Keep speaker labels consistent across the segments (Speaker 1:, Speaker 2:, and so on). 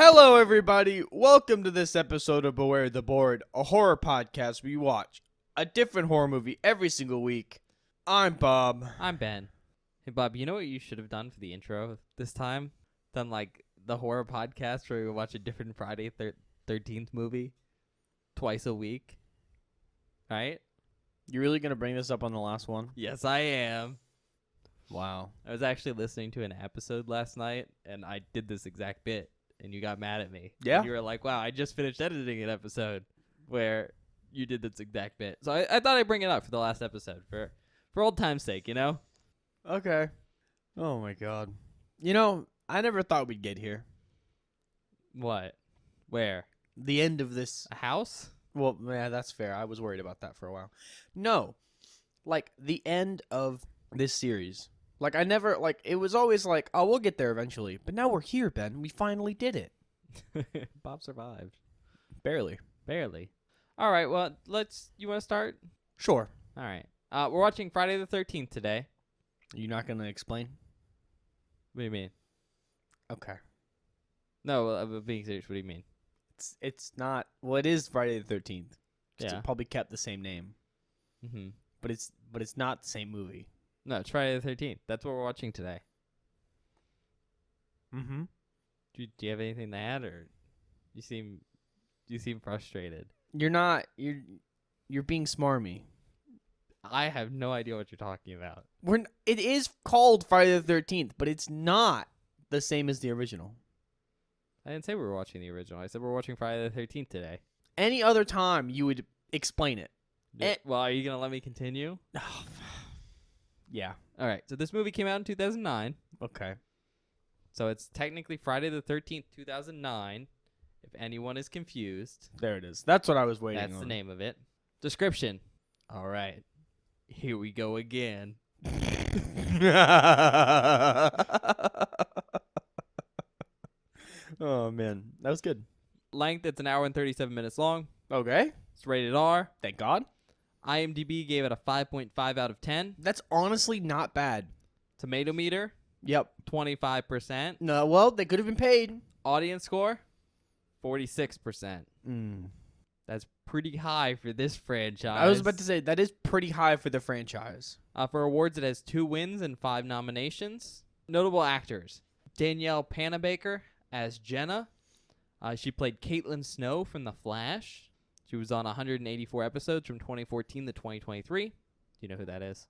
Speaker 1: Hello, everybody. Welcome to this episode of Beware the Board, a horror podcast where we watch a different horror movie every single week. I'm Bob.
Speaker 2: I'm Ben. Hey, Bob, you know what you should have done for the intro this time? Done like the horror podcast where we watch a different Friday 13th movie twice a week. Right?
Speaker 1: You really going to bring this up on the last one?
Speaker 2: Yes, I am.
Speaker 1: Wow.
Speaker 2: I was actually listening to an episode last night, and I did this exact bit, and you got mad at me.
Speaker 1: Yeah?
Speaker 2: And you were like, wow, I just finished editing an episode where you did this exact bit. So I thought I'd bring it up for the last episode for old time's sake, you know?
Speaker 1: Okay. Oh, my God. You know, I never thought we'd get here.
Speaker 2: What? Where?
Speaker 1: The end of this.
Speaker 2: A house?
Speaker 1: Well, yeah, that's fair. I was worried about that for a while. No. Like, the end of this series. Like, I never, like, it was always like, oh, we'll get there eventually. But now we're here, Ben. We finally did it.
Speaker 2: Bob survived.
Speaker 1: Barely.
Speaker 2: Barely. All right, well, you want to start?
Speaker 1: Sure.
Speaker 2: All right. We're watching Friday the 13th today.
Speaker 1: You're not going to explain?
Speaker 2: What do you mean?
Speaker 1: Okay.
Speaker 2: No, being serious, what do you mean?
Speaker 1: It's not, well, it is Friday the 13th.
Speaker 2: Yeah.
Speaker 1: It probably kept the same name.
Speaker 2: Mm-hmm.
Speaker 1: But it's not the same movie.
Speaker 2: No, it's Friday the 13th. That's what we're watching today.
Speaker 1: Mm-hmm.
Speaker 2: Do you have anything to add, or you seem frustrated?
Speaker 1: You're being smarmy.
Speaker 2: I have no idea what you're talking about.
Speaker 1: It is called Friday the 13th, but it's not the same as the original.
Speaker 2: I didn't say we were watching the original. I said we're watching Friday the 13th today.
Speaker 1: Any other time you would explain it.
Speaker 2: Well, are you going to let me continue?
Speaker 1: Yeah.
Speaker 2: All right. So this movie came out in 2009.
Speaker 1: Okay.
Speaker 2: So it's technically Friday the 13th, 2009, if anyone is confused.
Speaker 1: There it is. That's what I was waiting on.
Speaker 2: That's the name of it. Description. All right. Here we go again.
Speaker 1: Oh, man. That was good.
Speaker 2: Length, it's an hour and 37 minutes long.
Speaker 1: Okay.
Speaker 2: It's rated R.
Speaker 1: Thank God.
Speaker 2: IMDb gave it a 5.5 out of 10.
Speaker 1: That's honestly not bad.
Speaker 2: Tomato meter,
Speaker 1: Yep.
Speaker 2: 25%.
Speaker 1: No, well, they could have been paid.
Speaker 2: Audience score, 46%.
Speaker 1: Mm.
Speaker 2: That's pretty high for this franchise.
Speaker 1: I was about to say, that is pretty high for the franchise.
Speaker 2: For awards, it has 2 wins and 5 nominations. Notable actors. Danielle Panabaker as Jenna. She played Caitlin Snow from The Flash. She was on 184 episodes from 2014 to 2023. Do you know who that is?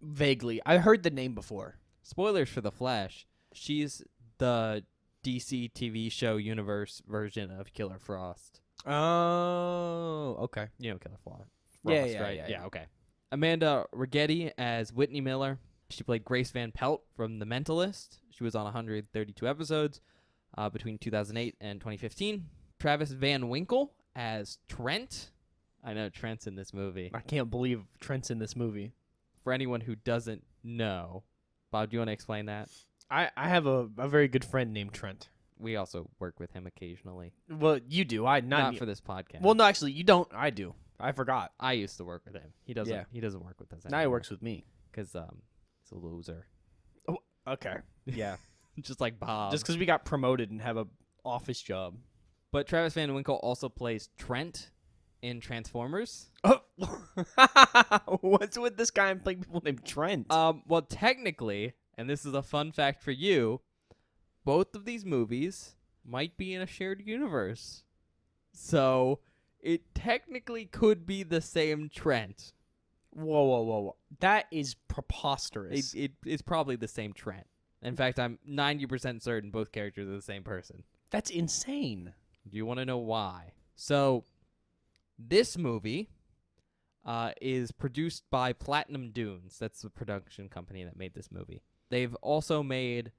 Speaker 1: Vaguely. I heard the name before.
Speaker 2: Spoilers for The Flash. She's the DC TV show universe version of Killer Frost.
Speaker 1: Oh, okay.
Speaker 2: You know Killer Frost,
Speaker 1: Yeah,
Speaker 2: right?
Speaker 1: yeah.
Speaker 2: Okay. Amanda Righetti as Whitney Miller. She played Grace Van Pelt from The Mentalist. She was on 132 episodes between 2008 and 2015. Travis Van Winkle as Trent. I know Trent's in this movie.
Speaker 1: I can't believe Trent's in this movie.
Speaker 2: For anyone who doesn't know, Bob, do you want to explain that?
Speaker 1: I have a very good friend named Trent.
Speaker 2: We also work with him occasionally.
Speaker 1: Well, you do.
Speaker 2: Not for this podcast.
Speaker 1: Well, no, actually, you don't. I do. I forgot.
Speaker 2: I used to work with him. He doesn't.
Speaker 1: Yeah.
Speaker 2: He doesn't work with us
Speaker 1: Now he
Speaker 2: anymore
Speaker 1: works with me.
Speaker 2: because he's a loser,
Speaker 1: Oh, okay. Yeah.
Speaker 2: just like Bob.
Speaker 1: Just because we got promoted and have a office job.
Speaker 2: But Travis Van Winkle also plays Trent in Transformers.
Speaker 1: Oh. What's with this guy and playing people named Trent?
Speaker 2: Well, technically, and this is a fun fact for you, both of these movies might be in a shared universe. So it technically could be the same Trent.
Speaker 1: Whoa. That is preposterous.
Speaker 2: It's probably the same Trent. In fact, I'm 90% certain both characters are the same person.
Speaker 1: That's insane.
Speaker 2: Do you want to know why? So, this movie is produced by Platinum Dunes. That's the production company that made this movie. They've also made,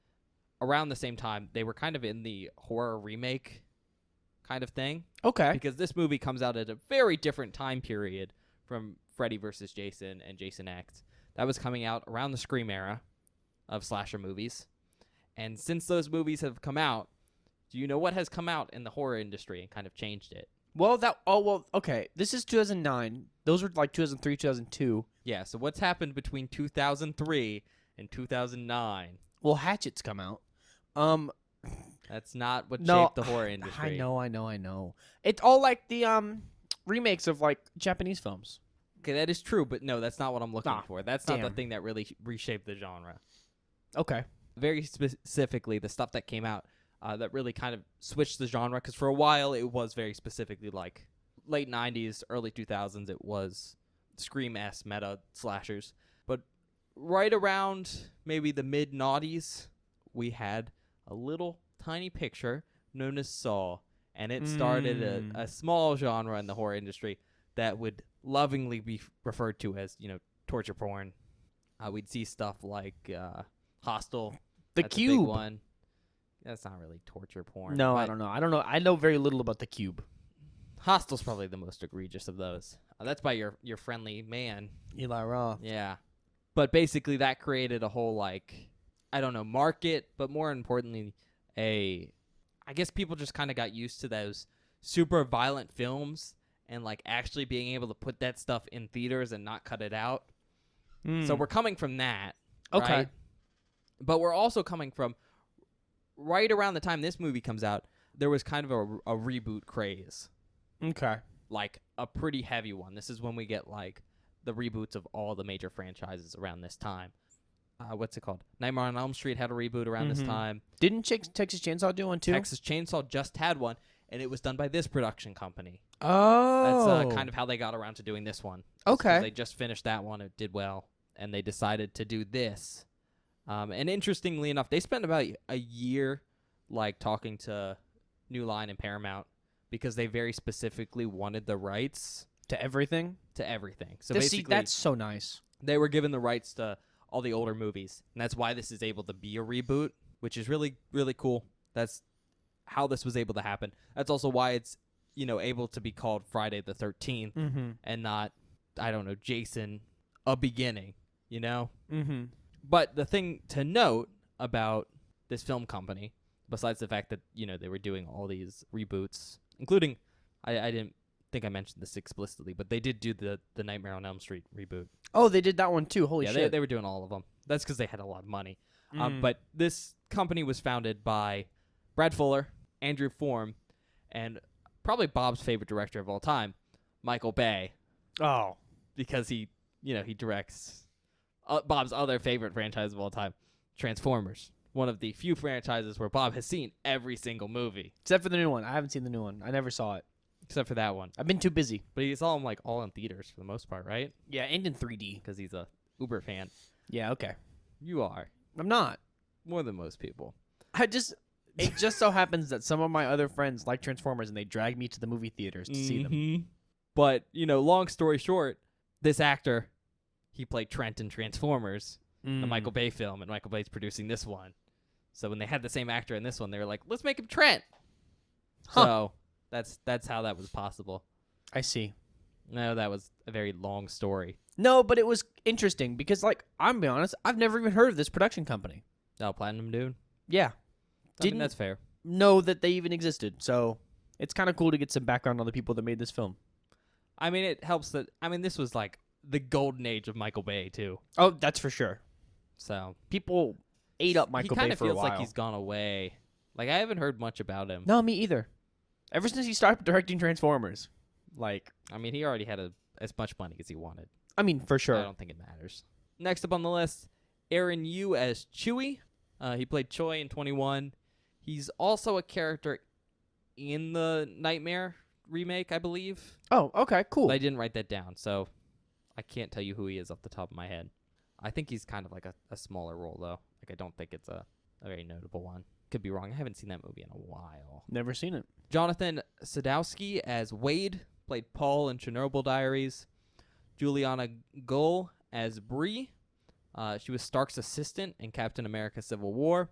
Speaker 2: around the same time, they were kind of in the horror remake kind of thing.
Speaker 1: Okay.
Speaker 2: Because this movie comes out at a very different time period from Freddy vs. Jason and Jason X. That was coming out around the Scream era of slasher movies. And since those movies have come out, do you know what has come out in the horror industry and kind of changed it?
Speaker 1: Okay. This is 2009. Those were like 2003, 2002.
Speaker 2: Yeah, so what's happened between 2003 and 2009?
Speaker 1: Well, Hatchet's come out.
Speaker 2: That's not what
Speaker 1: No,
Speaker 2: shaped the horror industry.
Speaker 1: I know. It's all like the remakes of like Japanese films.
Speaker 2: Okay, that is true, but no, that's not what I'm looking
Speaker 1: Ah,
Speaker 2: for. That's not the
Speaker 1: damn.
Speaker 2: thing that really reshaped the genre.
Speaker 1: Okay.
Speaker 2: Very specifically, the stuff that came out that really kind of switched the genre, because for a while it was very specifically like late 90s, early 2000s, it was Scream-esque meta slashers. But right around maybe the mid-noughties, we had a little tiny picture known as Saw, and it started a small genre in the horror industry that would lovingly be referred to as, torture porn. We'd see stuff like Hostel.
Speaker 1: The
Speaker 2: That's a big
Speaker 1: Cube.
Speaker 2: one. That's not really torture porn.
Speaker 1: No,
Speaker 2: but
Speaker 1: I don't know. I know very little about The Cube.
Speaker 2: Hostel's probably the most egregious of those. That's by your friendly man.
Speaker 1: Eli Roth.
Speaker 2: Yeah. But basically that created a whole, market, but more importantly, I guess people just kind of got used to those super violent films and, actually being able to put that stuff in theaters and not cut it out. So we're coming from that.
Speaker 1: Okay.
Speaker 2: Right? But we're also coming from right around the time this movie comes out, there was kind of a reboot craze.
Speaker 1: Okay.
Speaker 2: Like a pretty heavy one. This is when we get the reboots of all the major franchises around this time. What's it called? Nightmare on Elm Street had a reboot around this time.
Speaker 1: Didn't Texas Chainsaw do one too?
Speaker 2: Texas Chainsaw just had one, and it was done by this production company.
Speaker 1: Oh.
Speaker 2: That's kind of how they got around to doing this one.
Speaker 1: Okay.
Speaker 2: They just finished that one. It did well, and they decided to do this. And interestingly enough, they spent about a year talking to New Line and Paramount because they very specifically wanted the rights
Speaker 1: to everything.
Speaker 2: So
Speaker 1: See,
Speaker 2: basically,
Speaker 1: that's so nice.
Speaker 2: they were given the rights to all the older movies, and that's why this is able to be a reboot, which is really, really cool. That's how this was able to happen. That's also why it's able to be called Friday the 13th and not, I don't know, Jason a Beginning. But the thing to note about this film company, besides the fact that, they were doing all these reboots, including, I didn't think I mentioned this explicitly, but they did do the Nightmare on Elm Street reboot.
Speaker 1: Oh, they did that one too. Holy
Speaker 2: Yeah,
Speaker 1: shit.
Speaker 2: they were doing all of them. That's because they had a lot of money. But this company was founded by Brad Fuller, Andrew Form, and probably Bob's favorite director of all time, Michael Bay,
Speaker 1: Oh.
Speaker 2: because he directs Bob's other favorite franchise of all time, Transformers. One of the few franchises where Bob has seen every single movie.
Speaker 1: Except for the new one. I haven't seen the new one. I never saw it.
Speaker 2: Except for that one.
Speaker 1: I've been too busy.
Speaker 2: But he saw them all in theaters for the most part, right?
Speaker 1: Yeah, and in 3D.
Speaker 2: Because he's a Uber fan.
Speaker 1: Yeah, okay.
Speaker 2: You are.
Speaker 1: I'm not.
Speaker 2: More than most people.
Speaker 1: It just so happens that some of my other friends like Transformers and they drag me to the movie theaters to see them.
Speaker 2: But, long story short, this actor, he played Trent in Transformers, the Michael Bay film, and Michael Bay's producing this one. So when they had the same actor in this one, they were like, let's make him Trent.
Speaker 1: Huh.
Speaker 2: So that's how that was possible.
Speaker 1: I see.
Speaker 2: No, that was a very long story.
Speaker 1: No, but it was interesting because, I'm be honest, I've never even heard of this production company.
Speaker 2: Oh, Platinum Dune?
Speaker 1: Yeah.
Speaker 2: I mean,
Speaker 1: Didn't
Speaker 2: that's fair.
Speaker 1: know that they even existed. So it's kind of cool to get some background on the people that made this film.
Speaker 2: I mean, it helps that, this was the golden age of Michael Bay, too.
Speaker 1: Oh, that's for sure.
Speaker 2: So
Speaker 1: People ate up Michael Bay for a while.
Speaker 2: He kind of feels like he's gone away. I haven't heard much about him.
Speaker 1: No, me either. Ever since he started directing Transformers.
Speaker 2: He already had as much money as he wanted.
Speaker 1: For sure.
Speaker 2: I don't think it matters. Next up on the list, Aaron Yu as Chewie. He played Choi in 21. He's also a character in the Nightmare remake, I believe.
Speaker 1: Oh, okay, cool.
Speaker 2: But I didn't write that down, so I can't tell you who he is off the top of my head. I think he's kind of a smaller role, though. I don't think it's a very notable one. Could be wrong. I haven't seen that movie in a while.
Speaker 1: Never seen it.
Speaker 2: Jonathan Sadowski as Wade, played Paul in Chernobyl Diaries. Juliana Gull as Bree. She was Stark's assistant in Captain America Civil War.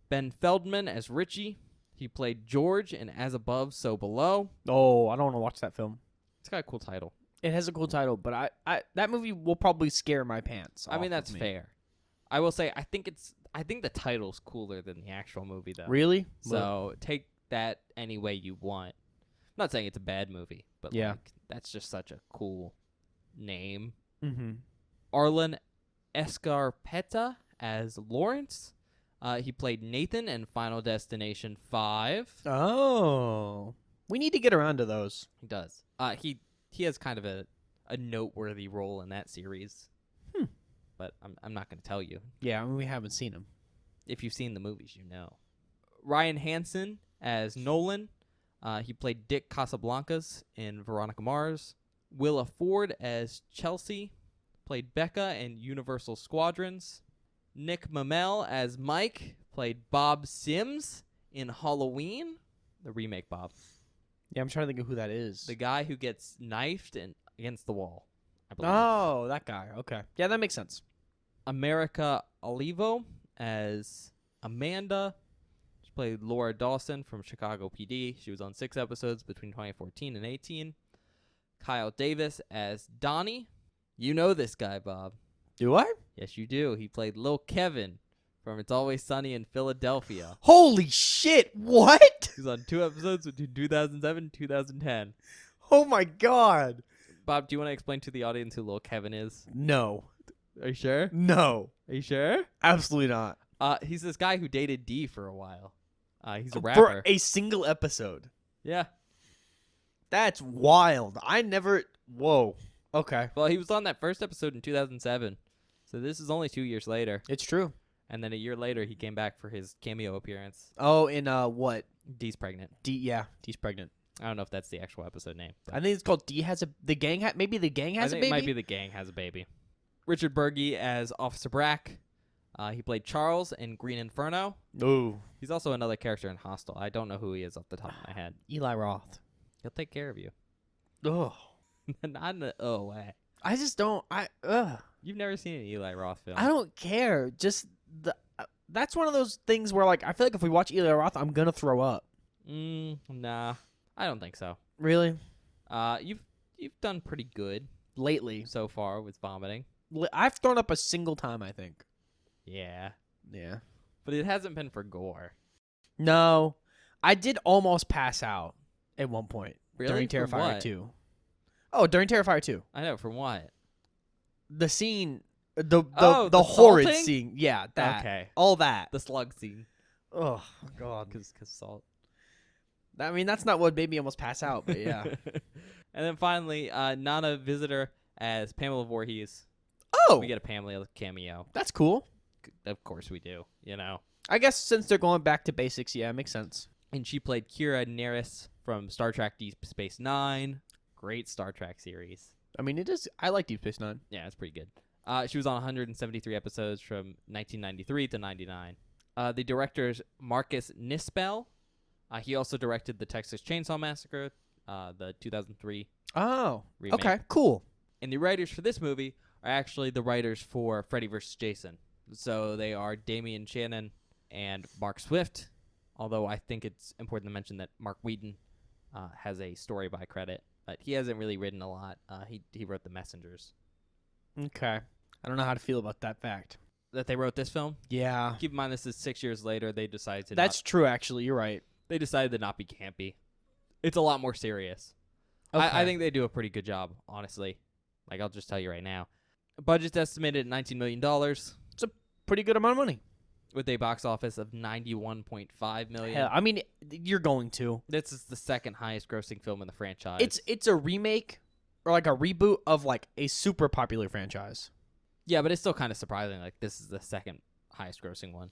Speaker 2: Ben Feldman as Richie. He played George in As Above, So Below.
Speaker 1: Oh, I don't want to watch that film.
Speaker 2: It's got a cool title.
Speaker 1: It has a cool title, but I that movie will probably scare my pants off
Speaker 2: That's
Speaker 1: of me.
Speaker 2: fair. I will say I think the title's cooler than the actual movie, though.
Speaker 1: Really?
Speaker 2: So take that any way you want. I'm not saying it's a bad movie, but
Speaker 1: Yeah.
Speaker 2: that's just such a cool name.
Speaker 1: Mm-hmm.
Speaker 2: Arlen Escarpeta as Lawrence. He played Nathan in Final Destination 5.
Speaker 1: Oh. We need to get around to those.
Speaker 2: He does. He has kind of a noteworthy role in that series. But I'm not going to tell you.
Speaker 1: Yeah, I mean, we haven't seen him.
Speaker 2: If you've seen the movies, you know. Ryan Hansen as Nolan. He played Dick Casablancas in Veronica Mars. Willa Ford as Chelsea. Played Becca in Universal Squadrons. Nick Mamel as Mike. Played Bob Sims in Halloween. The remake Bob.
Speaker 1: Yeah, I'm trying to think of who that is.
Speaker 2: The guy who gets knifed and against the wall, I believe.
Speaker 1: Oh, that guy. Okay. Yeah, that makes sense.
Speaker 2: America Olivo as Amanda. She played Laura Dawson from Chicago PD. She was on 6 episodes between 2014 and 18. Kyle Davis as Donnie. You know this guy, Bob.
Speaker 1: Do I?
Speaker 2: Yes, you do. He played Lil Kevin from It's Always Sunny in Philadelphia.
Speaker 1: Holy shit. What?
Speaker 2: He was on 2 episodes between 2007 and 2010.
Speaker 1: Oh my god.
Speaker 2: Bob, do you want to explain to the audience who Lil Kevin is?
Speaker 1: No.
Speaker 2: Are you sure?
Speaker 1: No.
Speaker 2: Are you sure?
Speaker 1: Absolutely not.
Speaker 2: He's this guy who dated Dee for a while. He's a
Speaker 1: For
Speaker 2: rapper.
Speaker 1: a single episode.
Speaker 2: Yeah.
Speaker 1: That's wild. I never. Whoa. Okay.
Speaker 2: Well, he was on that first episode in 2007. So this is only 2 years later.
Speaker 1: It's true.
Speaker 2: And then a year later, he came back for his cameo appearance.
Speaker 1: Oh, in what?
Speaker 2: Dee's pregnant.
Speaker 1: Yeah, Dee's pregnant.
Speaker 2: I don't know if that's the actual episode name.
Speaker 1: I think it's called D has a. The gang maybe the gang has
Speaker 2: I
Speaker 1: a
Speaker 2: think
Speaker 1: baby.
Speaker 2: it might be the gang has a baby. Richard Burgi as Officer Brack. He played Charles in Green Inferno.
Speaker 1: Ooh.
Speaker 2: He's also another character in Hostel. I don't know who he is off the top of my head.
Speaker 1: Eli Roth.
Speaker 2: He'll take care of you.
Speaker 1: Ugh.
Speaker 2: Not in a way.
Speaker 1: I just don't. Ugh.
Speaker 2: You've never seen an Eli Roth film.
Speaker 1: I don't care. Just the. That's one of those things where, like, I feel like if we watch Eli Roth, I'm gonna throw up.
Speaker 2: Nah, I don't think so.
Speaker 1: Really?
Speaker 2: You've done pretty good
Speaker 1: Lately,
Speaker 2: so far with vomiting.
Speaker 1: I've thrown up a single time. I think.
Speaker 2: Yeah,
Speaker 1: Yeah.
Speaker 2: but it hasn't been for gore.
Speaker 1: No, I did almost pass out at one point
Speaker 2: Really?
Speaker 1: during
Speaker 2: From
Speaker 1: Terrifier
Speaker 2: what?
Speaker 1: 2. Oh, during Terrifier 2.
Speaker 2: I know, from what?
Speaker 1: The scene, the
Speaker 2: the
Speaker 1: horrid
Speaker 2: salting?
Speaker 1: scene. Yeah, that.
Speaker 2: Okay.
Speaker 1: All that.
Speaker 2: The slug scene.
Speaker 1: Oh god.
Speaker 2: Because salt.
Speaker 1: I mean, that's not what made me almost pass out, but yeah.
Speaker 2: And then finally, Nana Visitor as Pamela Voorhees.
Speaker 1: Oh,
Speaker 2: We get a Pamela cameo.
Speaker 1: that's cool.
Speaker 2: Of course we do, you know.
Speaker 1: I guess since they're going back to basics, yeah, it makes sense.
Speaker 2: And she played Kira Nerys from Star Trek Deep Space Nine. Great Star Trek series.
Speaker 1: I mean, it is. I like Deep Space Nine.
Speaker 2: Yeah, it's pretty good. She was on 173 episodes from 1993 to 99. The director's Marcus Nispel. He also directed the Texas Chainsaw Massacre, the 2003
Speaker 1: Oh,
Speaker 2: remake.
Speaker 1: okay, cool.
Speaker 2: And the writers for this movie are actually the writers for Freddy vs. Jason. So they are Damian Shannon and Mark Swift, although I think it's important to mention that Mark Wheaton has a story by credit, but he hasn't really written a lot. He wrote The Messengers.
Speaker 1: Okay, I don't know how to feel about that fact.
Speaker 2: That they wrote this film?
Speaker 1: Yeah,
Speaker 2: Keep in mind this is 6 years later. They decided to
Speaker 1: that's true. Actually, you're right.
Speaker 2: they decided to not be campy. It's a lot more serious.
Speaker 1: Okay.
Speaker 2: I think they do a pretty good job, honestly. Like, I'll just tell you right now. Budget's estimated at $19 million
Speaker 1: pretty good amount of money.
Speaker 2: with a box office of $91.5 million.
Speaker 1: Hell, I mean, you're going to.
Speaker 2: This is the second highest grossing film in the franchise.
Speaker 1: It's a remake or like a reboot of like a super popular franchise.
Speaker 2: Yeah, but it's still kind of surprising. Like, this is the second highest grossing one.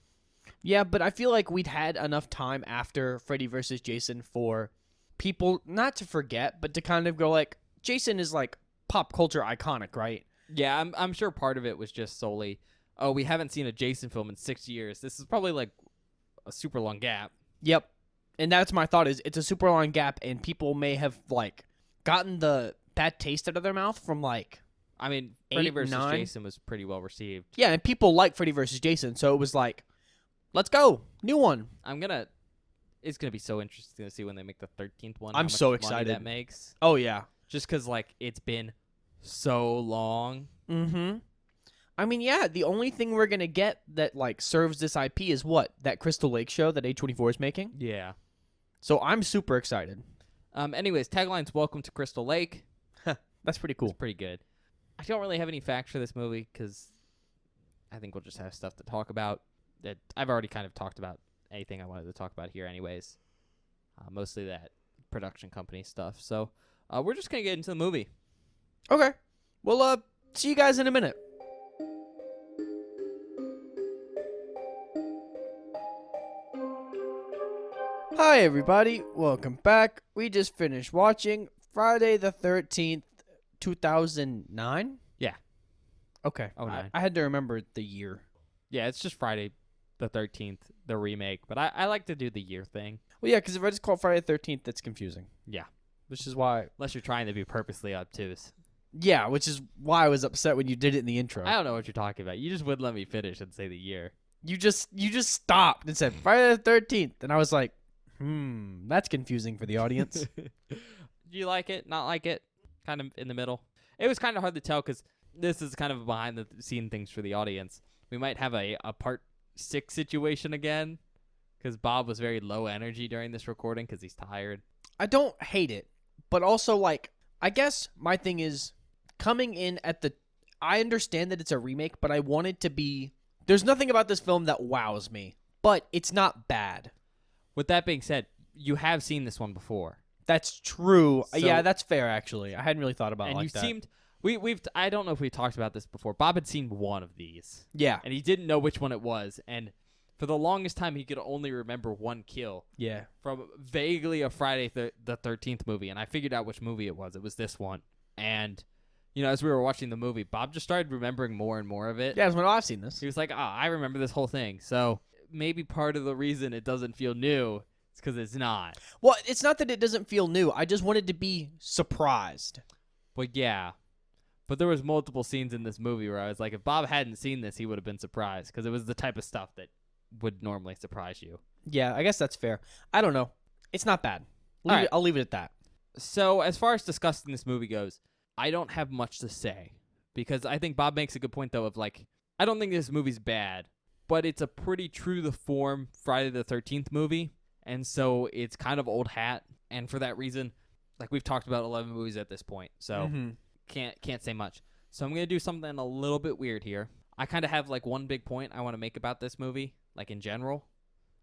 Speaker 1: Yeah, but I feel like we'd had enough time after Freddy vs. Jason for people not to forget, but to kind of go like, Jason is like pop culture iconic, right?
Speaker 2: Yeah, I'm sure part of it was just solely, oh, we haven't seen a Jason film in 6 years. This is probably like a super long gap.
Speaker 1: Yep. And that's my thought is it's a super long gap and people may have like gotten the bad taste out of their mouth from like,
Speaker 2: I mean, Freddy
Speaker 1: 8,
Speaker 2: vs.
Speaker 1: 9?
Speaker 2: Jason was pretty well received.
Speaker 1: yeah, and people like Freddy vs. Jason. So it was like, let's go. New one.
Speaker 2: It's gonna be so interesting to see when they make the 13th one.
Speaker 1: I'm
Speaker 2: how much
Speaker 1: so
Speaker 2: money
Speaker 1: excited.
Speaker 2: that makes.
Speaker 1: Oh, yeah.
Speaker 2: Just because, like, it's been so long.
Speaker 1: Mm-hmm. I mean, yeah, the only thing we're going to get that, like, serves this IP is what? That Crystal Lake show that A24 is making?
Speaker 2: Yeah.
Speaker 1: So I'm super excited.
Speaker 2: Anyways, tagline's Welcome to Crystal Lake.
Speaker 1: That's pretty cool.
Speaker 2: It's pretty good. I don't really have any facts for this movie because I think we'll just have stuff to talk about. I've already kind of talked about anything I wanted to talk about here anyways. Mostly that production company stuff. So we're just going to get into the movie.
Speaker 1: Okay. Well, see you guys in a minute. Hi, everybody. Welcome back. We just finished watching Friday the 13th, 2009?
Speaker 2: Yeah.
Speaker 1: Okay.
Speaker 2: Oh, nine.
Speaker 1: I had to remember the year.
Speaker 2: Yeah, it's just Friday the 13th, the remake. But I like to do the year thing.
Speaker 1: Well, yeah, because if I just call it Friday the 13th, that's confusing.
Speaker 2: Yeah.
Speaker 1: Which is why...
Speaker 2: Unless you're trying to be purposely obtuse.
Speaker 1: Yeah, which is why I was upset when you did it in the intro.
Speaker 2: I don't know what you're talking about. You just wouldn't let me finish and say the year.
Speaker 1: You just stopped and said Friday the 13th, and I was like, that's confusing for the audience.
Speaker 2: Do you like it? Not like it? Kind of in the middle. It was kind of hard to tell because this is kind of behind the scene things for the audience. We might have a part 6 situation again because Bob was very low energy during this recording because he's tired.
Speaker 1: I don't hate it, but also, like, I guess my thing is coming in at the... I understand that it's a remake, but I want it to be... There's nothing about this film that wows me, but it's not bad.
Speaker 2: With that being said, you have seen this one before.
Speaker 1: That's true.
Speaker 2: So-
Speaker 1: Yeah, that's fair, actually. I hadn't really thought about it
Speaker 2: And
Speaker 1: like
Speaker 2: you
Speaker 1: that.
Speaker 2: seemed... We've I don't know if we talked about this before. Bob had seen one of these.
Speaker 1: Yeah.
Speaker 2: And he didn't know which one it was. And for the longest time, he could only remember one kill
Speaker 1: Yeah.
Speaker 2: from vaguely a Friday the 13th movie. And I figured out which movie it was. It was this one. And, you know, as we were watching the movie, Bob just started remembering more and more of it.
Speaker 1: Yeah, I've seen this.
Speaker 2: He was like, I remember this whole thing. So maybe part of the reason it doesn't feel new is because it's not.
Speaker 1: Well, it's not that it doesn't feel new. I just wanted to be surprised.
Speaker 2: But yeah. But there was multiple scenes in this movie where I was like, if Bob hadn't seen this, he would have been surprised because it was the type of stuff that would normally surprise you.
Speaker 1: Yeah, I guess that's fair. I don't know. It's not bad.
Speaker 2: All right.
Speaker 1: I'll leave it at that.
Speaker 2: So as far as discussing this movie goes, I don't have much to say because I think Bob makes a good point, though, of like, I don't think this movie's bad, but it's a pretty true to form Friday the 13th movie. And so it's kind of old hat. And for that reason, like we've talked about 11 movies at this point. So can't say much. So I'm going to do something a little bit weird here. I kind of have like one big point I want to make about this movie, like in general,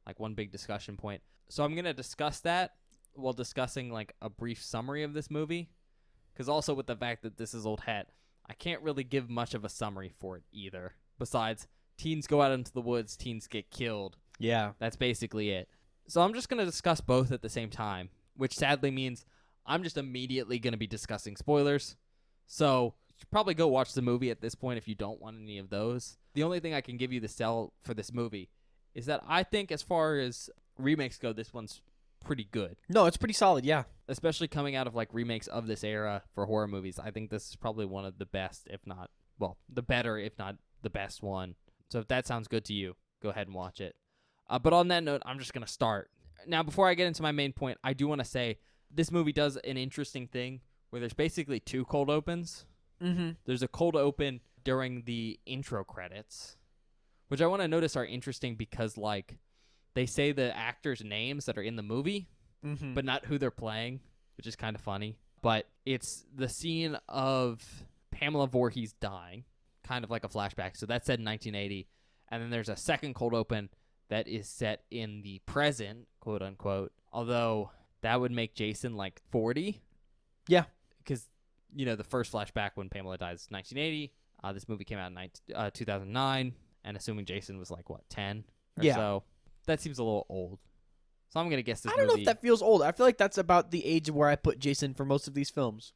Speaker 2: like one big discussion point. So I'm going to discuss that while discussing like a brief summary of this movie. Because also with the fact that this is old hat, I can't really give much of a summary for it either. Besides, teens go out into the woods, teens get killed.
Speaker 1: Yeah.
Speaker 2: That's basically it. So I'm just going to discuss both at the same time, which sadly means I'm just immediately going to be discussing spoilers. So you should probably go watch the movie at this point if you don't want any of those. The only thing I can give you to sell for this movie is that I think as far as remakes go, this one's pretty good.
Speaker 1: No, it's pretty solid, yeah.
Speaker 2: Especially coming out of like remakes of this era for horror movies. I think this is probably one of the best, if not, well, the better, if not the best one. So if that sounds good to you, go ahead and watch it. But on that note, I'm just going to start. Now, before I get into my main point, I do want to say this movie does an interesting thing where there's basically 2 cold opens.
Speaker 1: Mm-hmm.
Speaker 2: There's a cold open during the intro credits, which I want to notice are interesting because, like, they say the actors' names that are in the movie, but not who they're playing, which is kind of funny. But it's the scene of Pamela Voorhees dying, kind of like a flashback. So that's set in 1980. And then there's a second cold open that is set in the present, quote unquote, although that would make Jason like 40.
Speaker 1: Yeah.
Speaker 2: Because, you know, the first flashback when Pamela dies is 1980. This movie came out in 2009. And assuming Jason was like, what, 10 or
Speaker 1: Yeah.
Speaker 2: so? That seems a little old. So I'm going to guess this
Speaker 1: I don't
Speaker 2: movie...
Speaker 1: know if that feels old. I feel like that's about the age where I put Jason for most of these films.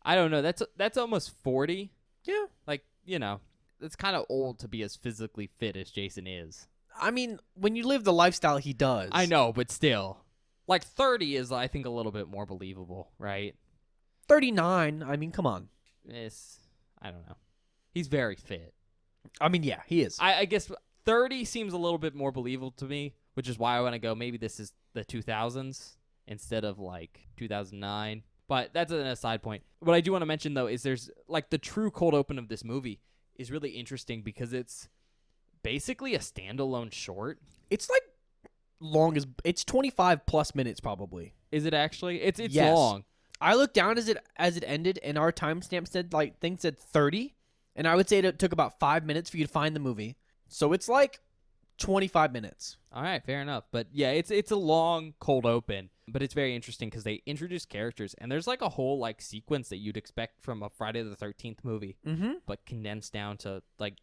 Speaker 2: I don't know. That's almost 40.
Speaker 1: Yeah.
Speaker 2: Like, you know, it's kind of old to be as physically fit as Jason is.
Speaker 1: I mean, when you live the lifestyle he does.
Speaker 2: I know, but still. Like, 30 is, I think, a little bit more believable, right?
Speaker 1: 39. I mean, come on.
Speaker 2: I don't know. He's very fit.
Speaker 1: I mean, yeah, he is.
Speaker 2: I guess 30 seems a little bit more believable to me, which is why I want to go maybe this is the 2000s instead of, like, 2009. But that's an aside point. What I do want to mention, though, is there's, like, the true cold open of this movie is really interesting because it's basically a standalone short.
Speaker 1: It's like long as it's 25 plus minutes probably.
Speaker 2: Is it actually? It's
Speaker 1: Yes.
Speaker 2: long.
Speaker 1: I looked down as it ended, and our timestamp said thing said 30, and I would say it took about 5 minutes for you to find the movie. So it's like 25 minutes.
Speaker 2: All right, fair enough. But yeah, it's a long cold open, but it's very interesting because they introduce characters, and there's like a whole like sequence that you'd expect from a Friday the 13th movie, but condensed down to like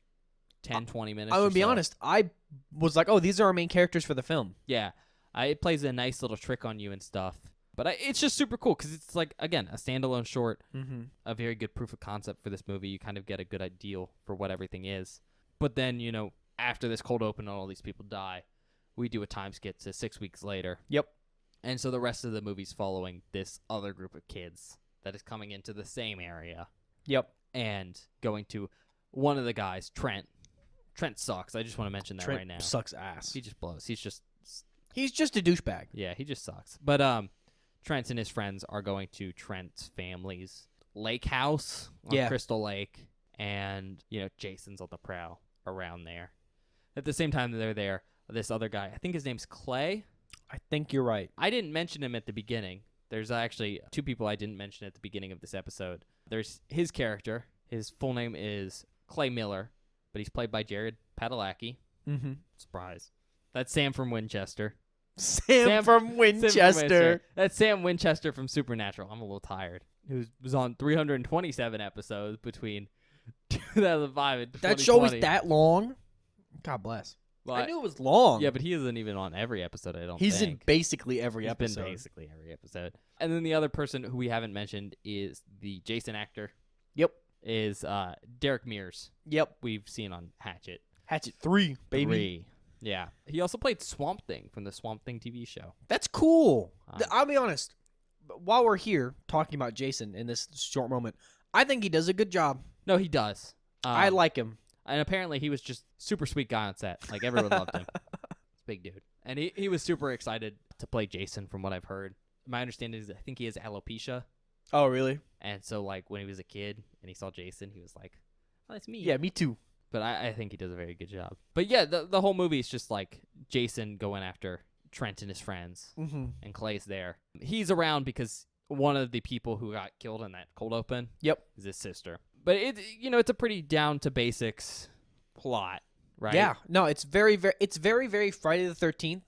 Speaker 2: 10, 20 minutes.
Speaker 1: I
Speaker 2: or
Speaker 1: would be
Speaker 2: so.
Speaker 1: honest. I was like, oh, these are our main characters for the film.
Speaker 2: Yeah, it plays a nice little trick on you and stuff. But it's just super cool because it's like, again, a standalone short, a very good proof of concept for this movie. You kind of get a good idea for what everything is. But then, after this cold open and all these people die, we do a time skip to 6 weeks later.
Speaker 1: Yep.
Speaker 2: And so the rest of the movie's following this other group of kids that is coming into the same area.
Speaker 1: Yep.
Speaker 2: And going to one of the guys, Trent. Trent sucks. I just want to mention that
Speaker 1: Trent
Speaker 2: right now.
Speaker 1: sucks ass.
Speaker 2: He just blows. He's just
Speaker 1: a douchebag.
Speaker 2: Yeah, he just sucks. But Trent and his friends are going to Trent's family's lake house on Crystal Lake, and Jason's on the prowl around there. At the same time that they're there, this other guy, I think his name's Clay.
Speaker 1: I think you're right.
Speaker 2: I didn't mention him at the beginning. There's actually two people I didn't mention at the beginning of this episode. There's his character. His full name is Clay Miller, but he's played by Jared Padalecki. Surprise. That's Sam from Winchester.
Speaker 1: Sam from Winchester.
Speaker 2: That's Sam Winchester from Supernatural. I'm a little tired. Who was on 327 episodes between 2005 and 2020.
Speaker 1: That show is that long? God bless.
Speaker 2: Well,
Speaker 1: I knew it was long.
Speaker 2: Yeah, but he isn't even on every episode, I don't
Speaker 1: He's
Speaker 2: think.
Speaker 1: in basically every episode.
Speaker 2: He's been basically every episode. And then the other person who we haven't mentioned is the Jason actor.
Speaker 1: Yep.
Speaker 2: Is Derek Mears.
Speaker 1: Yep.
Speaker 2: We've seen on Hatchet.
Speaker 1: Hatchet 3, baby.
Speaker 2: 3. Yeah. He also played Swamp Thing from the Swamp Thing TV show.
Speaker 1: That's cool. I'll be honest. While we're here talking about Jason in this short moment, I think he does a good job.
Speaker 2: No, he does.
Speaker 1: I like him.
Speaker 2: And apparently he was just super sweet guy on set. Like, everyone loved him. Big dude. And he was super excited to play Jason from what I've heard. My understanding is I think he has alopecia.
Speaker 1: Oh, really?
Speaker 2: And so, like, when he was a kid and he saw Jason, he was like, oh, that's me.
Speaker 1: Yeah, me too.
Speaker 2: But I think he does a very good job. But yeah, the whole movie is just like Jason going after Trent and his friends. And Clay's there. He's around because one of the people who got killed in that cold open is his sister. But it's a pretty down to basics plot, right?
Speaker 1: Yeah. No, it's very, very Friday the 13th,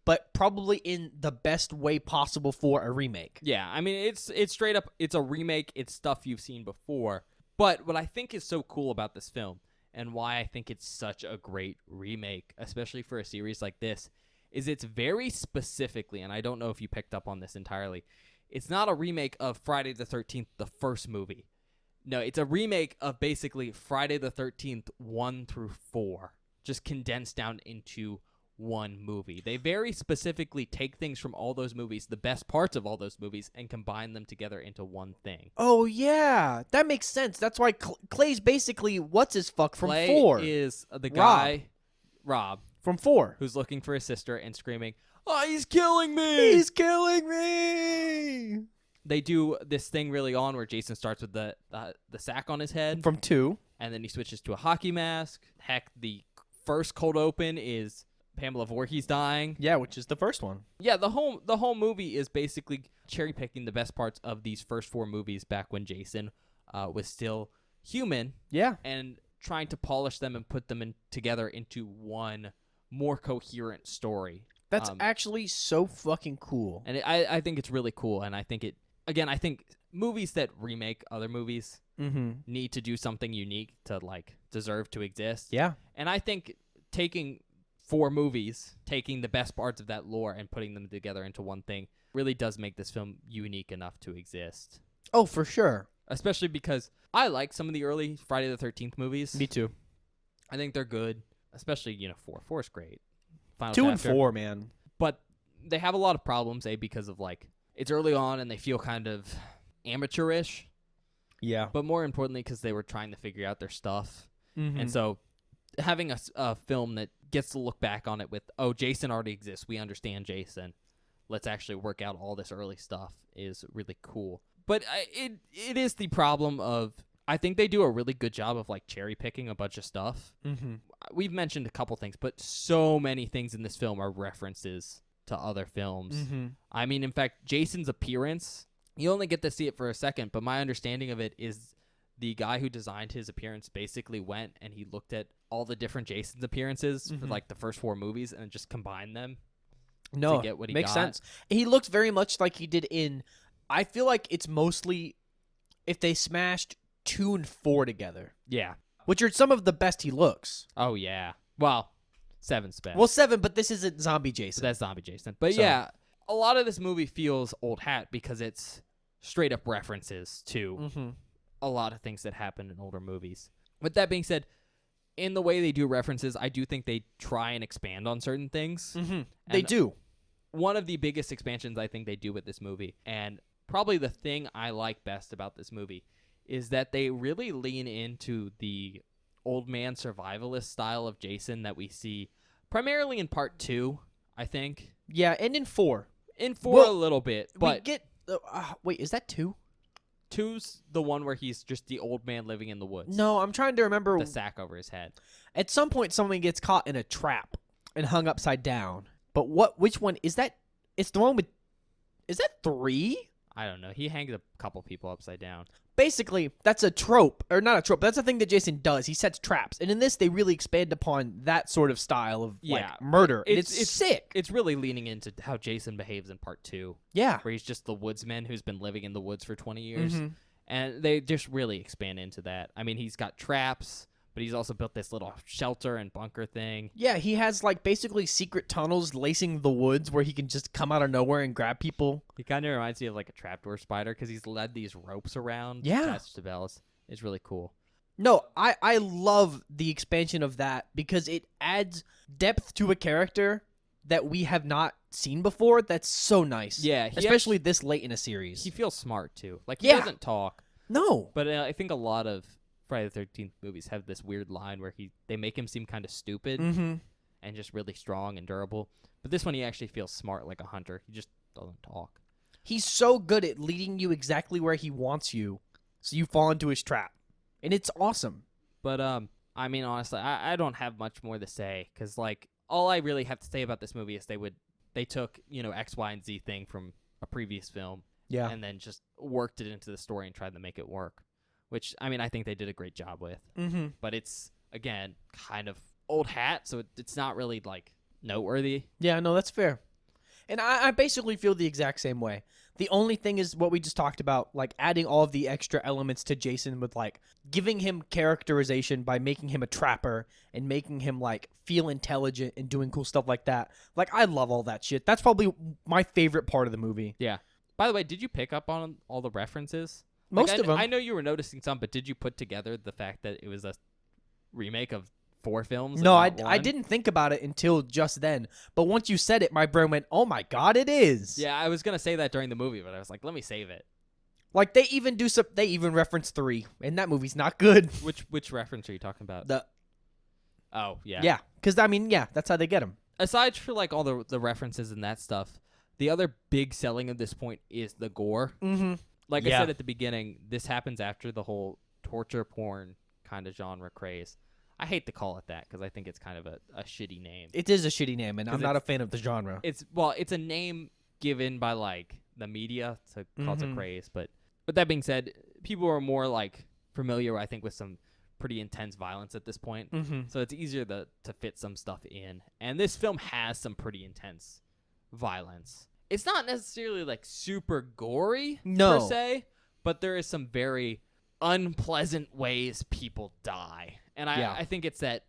Speaker 1: but probably in the best way possible for a remake.
Speaker 2: Yeah, I mean, it's straight up, it's a remake. It's stuff you've seen before. But what I think is so cool about this film, and why I think it's such a great remake, especially for a series like this, is it's very specifically, and I don't know if you picked up on this entirely, it's not a remake of Friday the 13th, the first movie. No, it's a remake of basically Friday the 13th 1 through 4, just condensed down into one movie. They very specifically take things from all those movies, the best parts of all those movies, and combine them together into one thing.
Speaker 1: Oh, yeah. That makes sense. That's why Clay's basically what's-his-fuck from
Speaker 2: Clay
Speaker 1: 4.
Speaker 2: Is the guy, Rob,
Speaker 1: from 4,
Speaker 2: who's looking for his sister and screaming, "Oh, he's killing me!
Speaker 1: He's killing me!"
Speaker 2: They do this thing really on where Jason starts with the sack on his head.
Speaker 1: From 2.
Speaker 2: And then he switches to a hockey mask. Heck, the first cold open is Pamela Voorhees dying.
Speaker 1: Yeah, which is the first one.
Speaker 2: Yeah, the whole movie is basically cherry-picking the best parts of these first 4 movies back when Jason was still human.
Speaker 1: Yeah.
Speaker 2: And trying to polish them and put them together into one more coherent story.
Speaker 1: That's actually so fucking cool.
Speaker 2: And I think it's really cool, and I think I think movies that remake other movies need to do something unique to, like, deserve to exist.
Speaker 1: Yeah.
Speaker 2: And I think taking 4 movies, taking the best parts of that lore and putting them together into one thing really does make this film unique enough to exist.
Speaker 1: Oh, for sure.
Speaker 2: Especially because I like some of the early Friday the 13th movies.
Speaker 1: Me too.
Speaker 2: I think they're good, especially, 4. 4 is great. Final
Speaker 1: 2
Speaker 2: chapter.
Speaker 1: and 4, man.
Speaker 2: But they have a lot of problems, because of, like, it's early on and they feel kind of amateurish.
Speaker 1: Yeah.
Speaker 2: But more importantly, because they were trying to figure out their stuff.
Speaker 1: And
Speaker 2: so having a film that gets to look back on it with, oh, Jason already exists. We understand Jason. Let's actually work out all this early stuff is really cool. But it is the problem of, I think they do a really good job of, like, cherry picking a bunch of stuff. We've mentioned a couple things, but so many things in this film are references to other films. I mean, in fact, Jason's appearance, you only get to see it for a second, but my understanding of it is the guy who designed his appearance basically went and he looked at all the different Jason's appearances for like the first 4 movies and just combined them
Speaker 1: No,
Speaker 2: to get what he
Speaker 1: makes
Speaker 2: got.
Speaker 1: sense. He looks very much like he did in. I feel like it's mostly if they smashed 2 and 4 together,
Speaker 2: Yeah.
Speaker 1: which are some of the best he looks.
Speaker 2: Oh, yeah. Well, 7's best.
Speaker 1: Well, 7, but this isn't Zombie
Speaker 2: So
Speaker 1: Jason.
Speaker 2: that's Zombie Jason. But
Speaker 1: So-
Speaker 2: yeah, a lot of this movie feels old hat because it's straight up references to
Speaker 1: Mm-hmm.
Speaker 2: a lot of things that happen in older movies. With that being said, in the way they do references, I do think they try and expand on certain things.
Speaker 1: Mm-hmm. They
Speaker 2: And
Speaker 1: do.
Speaker 2: One of the biggest expansions I think they do with this movie, and probably the thing I like best about this movie, is that they really lean into the old man survivalist style of Jason that we see primarily in part 2, I think.
Speaker 1: Yeah, and in 4.
Speaker 2: In 4
Speaker 1: Well,
Speaker 2: a little bit,
Speaker 1: We
Speaker 2: but
Speaker 1: get. Wait, is that 2?
Speaker 2: 2's the one where he's just the old man living in the woods.
Speaker 1: No, I'm trying to remember.
Speaker 2: The sack over his head.
Speaker 1: At some point, someone gets caught in a trap and hung upside down. But which one is that? It's the one with. Is that 3?
Speaker 2: I don't know. He hangs a couple people upside down.
Speaker 1: Basically, that's a trope, or not a trope. That's a thing that Jason does. He sets traps, and in this, they really expand upon that sort of style of
Speaker 2: Yeah.
Speaker 1: like murder. And
Speaker 2: It's-
Speaker 1: it's sick.
Speaker 2: It's really leaning into how Jason behaves in part 2,
Speaker 1: Yeah.
Speaker 2: where he's just the woodsman who's been living in the woods for 20 years.
Speaker 1: Mhm.
Speaker 2: And they just really expand into that. I mean, he's got traps, but he's also built this little shelter and bunker thing.
Speaker 1: Yeah, he has like basically secret tunnels lacing the woods where he can just come out of nowhere and grab people.
Speaker 2: He kind of reminds me of like a trapdoor spider because he's led these ropes around
Speaker 1: Yeah.
Speaker 2: attached to bells. It's really cool.
Speaker 1: No, I love the expansion of that because it adds depth to a character that we have not seen before. That's so nice.
Speaker 2: Yeah, he
Speaker 1: Especially this late in a series.
Speaker 2: He feels smart too. Like he
Speaker 1: Yeah.
Speaker 2: doesn't talk,
Speaker 1: No.
Speaker 2: but I think a lot of Friday the 13th movies have this weird line where they make him seem kind of stupid
Speaker 1: Mm-hmm.
Speaker 2: and just really strong and durable. But this one he actually feels smart like a hunter. He just doesn't talk.
Speaker 1: He's so good at leading you exactly where he wants you, so you fall into his trap. And it's awesome.
Speaker 2: But I mean honestly, I don't have much more to say cuz like all I really have to say about this movie is they took, X, Y, and Z thing from a previous film
Speaker 1: Yeah.
Speaker 2: and then just worked it into the story and tried to make it work, which I mean I think they did a great job with.
Speaker 1: Mm-hmm.
Speaker 2: But it's again kind of old hat, so it's not really like noteworthy.
Speaker 1: Yeah, no, that's fair. And I basically feel the exact same way. The only thing is what we just talked about, like adding all of the extra elements to Jason with like giving him characterization by making him a trapper and making him like feel intelligent and doing cool stuff like that. Like I love all that shit. That's probably my favorite part of the movie.
Speaker 2: Yeah. By the way, did you pick up on all the references?
Speaker 1: Most
Speaker 2: Like,
Speaker 1: of them.
Speaker 2: I know you were noticing some, but did you put together the fact that it was a remake of 4 films?
Speaker 1: No,
Speaker 2: and not
Speaker 1: I
Speaker 2: one?
Speaker 1: didn't think about it until just then. But once you said it, my brain went, "Oh my god, it is!"
Speaker 2: Yeah, I was gonna say that during the movie, but I was like, let me save it.
Speaker 1: Like they even do some. They even reference 3, and that movie's not good.
Speaker 2: Which reference are you talking about?
Speaker 1: The
Speaker 2: Oh yeah.
Speaker 1: yeah, because I mean, yeah, that's how they get him.
Speaker 2: Aside for like all the references and that stuff, the other big selling of this point is the gore.
Speaker 1: Mm-hmm.
Speaker 2: Like I
Speaker 1: Yeah.
Speaker 2: said at the beginning, this happens after the whole torture porn kind of genre craze. I hate to call it that because I think it's kind of a shitty name.
Speaker 1: It is a shitty name, and I'm
Speaker 2: 'Cause
Speaker 1: not a fan of the genre.
Speaker 2: It's a name given by like the media to cause a
Speaker 1: Mhm.
Speaker 2: craze. But with that being said, people are more like familiar, I think, with some pretty intense violence at this point.
Speaker 1: Mm-hmm.
Speaker 2: So it's easier to fit some stuff in. And this film has some pretty intense violence. It's not necessarily like super gory
Speaker 1: No.
Speaker 2: per se, but there is some very unpleasant ways people die. And
Speaker 1: Yeah.
Speaker 2: I think it's that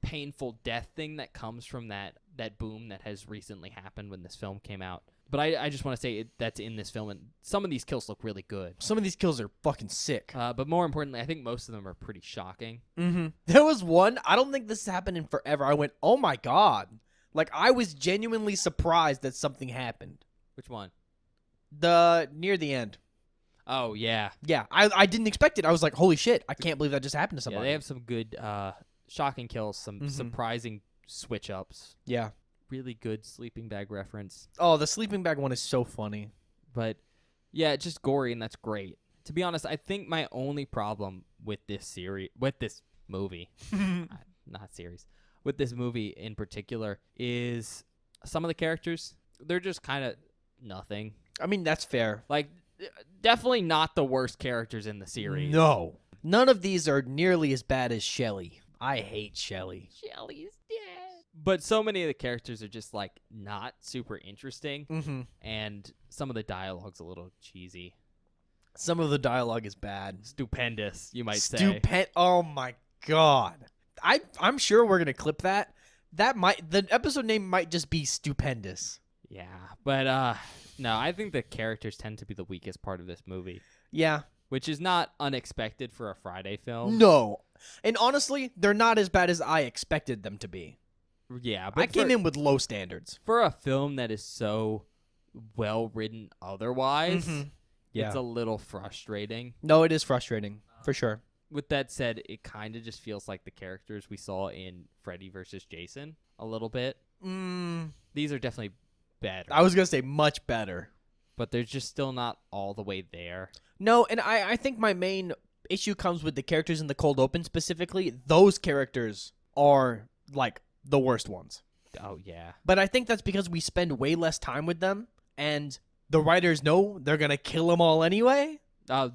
Speaker 2: painful death thing that comes from that boom that has recently happened when this film came out. But I just want to say that's in this film, and some of these kills look really good.
Speaker 1: Some of these kills are fucking sick.
Speaker 2: But more importantly, I think most of them are pretty shocking.
Speaker 1: Mm-hmm. There was one, I don't think this has happened in forever. I went, "Oh my god." Like, I was genuinely surprised that something happened.
Speaker 2: Which one?
Speaker 1: Near the end.
Speaker 2: Oh, yeah.
Speaker 1: Yeah, I didn't expect it. I was like, "Holy shit, I can't believe that just happened to
Speaker 2: Yeah,
Speaker 1: somebody."
Speaker 2: they have some good shocking kills, some
Speaker 1: Mhm.
Speaker 2: surprising switch-ups.
Speaker 1: Yeah.
Speaker 2: Really good sleeping bag reference.
Speaker 1: Oh, the sleeping bag one is so funny.
Speaker 2: But, yeah, it's just gory, and that's great. To be honest, I think my only problem with this movie, not series, with this movie in particular is some of the characters, they're just kind of nothing.
Speaker 1: I mean, that's fair.
Speaker 2: Like, definitely not the worst characters in the series.
Speaker 1: No. None of these are nearly as bad as Shelly. I hate Shelly.
Speaker 2: Shelly's dead. But so many of the characters are just like not super interesting,
Speaker 1: Mm-hmm.
Speaker 2: and some of the dialogue's a little cheesy.
Speaker 1: Some of the dialogue is bad.
Speaker 2: Stupendous, you might say.
Speaker 1: Oh my god. I'm sure we're gonna clip that. The episode name might just be Stupendous.
Speaker 2: Yeah, but no, I think the characters tend to be the weakest part of this movie,
Speaker 1: Yeah.
Speaker 2: which is not unexpected for a Friday film.
Speaker 1: No. And honestly, they're not as bad as I expected them to be.
Speaker 2: Yeah, but
Speaker 1: I came in with low standards.
Speaker 2: for a film that is so well written otherwise,
Speaker 1: Mhm. Yeah.
Speaker 2: it's a little frustrating.
Speaker 1: No, it is frustrating, for sure.
Speaker 2: With that said, it kind of just feels like the characters we saw in Freddy versus Jason a little bit. These are definitely better,
Speaker 1: I was going to say much better.
Speaker 2: but they're just still not all the way there.
Speaker 1: No, and I think my main issue comes with the characters in the cold open specifically. Those characters are, like, the worst ones.
Speaker 2: Oh, yeah.
Speaker 1: But I think that's because we spend way less time with them, and the writers know they're going to kill them all anyway.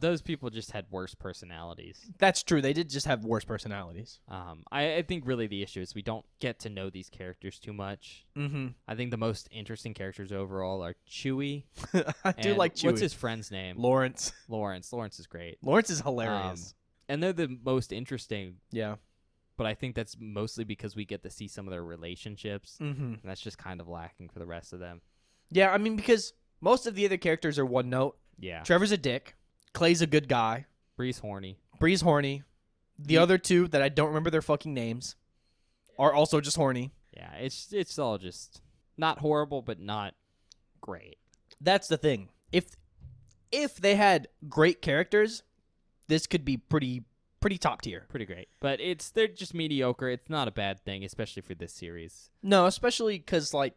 Speaker 2: Those people just had worse personalities.
Speaker 1: That's true. They did just have worse personalities.
Speaker 2: I think really the issue is we don't get to know these characters too much.
Speaker 1: Mm-hmm.
Speaker 2: I think the most interesting characters overall are Chewie.
Speaker 1: I do
Speaker 2: and
Speaker 1: like Chewie.
Speaker 2: What's his friend's name?
Speaker 1: Lawrence.
Speaker 2: Lawrence. Lawrence is great.
Speaker 1: Lawrence is hilarious.
Speaker 2: And they're the most interesting,
Speaker 1: Yeah.
Speaker 2: but I think that's mostly because we get to see some of their relationships,
Speaker 1: Mm-hmm.
Speaker 2: and that's just kind of lacking for the rest of them.
Speaker 1: Yeah, I mean, because most of the other characters are one note.
Speaker 2: Yeah.
Speaker 1: Trevor's a dick. Clay's a good guy.
Speaker 2: Bree's horny.
Speaker 1: Bree's horny. The other two that I don't remember their fucking names are also just horny.
Speaker 2: Yeah, it's all just not horrible, but not great.
Speaker 1: That's the thing. If they had great characters, this could be pretty top tier.
Speaker 2: Pretty great. But they're just mediocre. It's not a bad thing, especially for this series.
Speaker 1: No, especially because, like,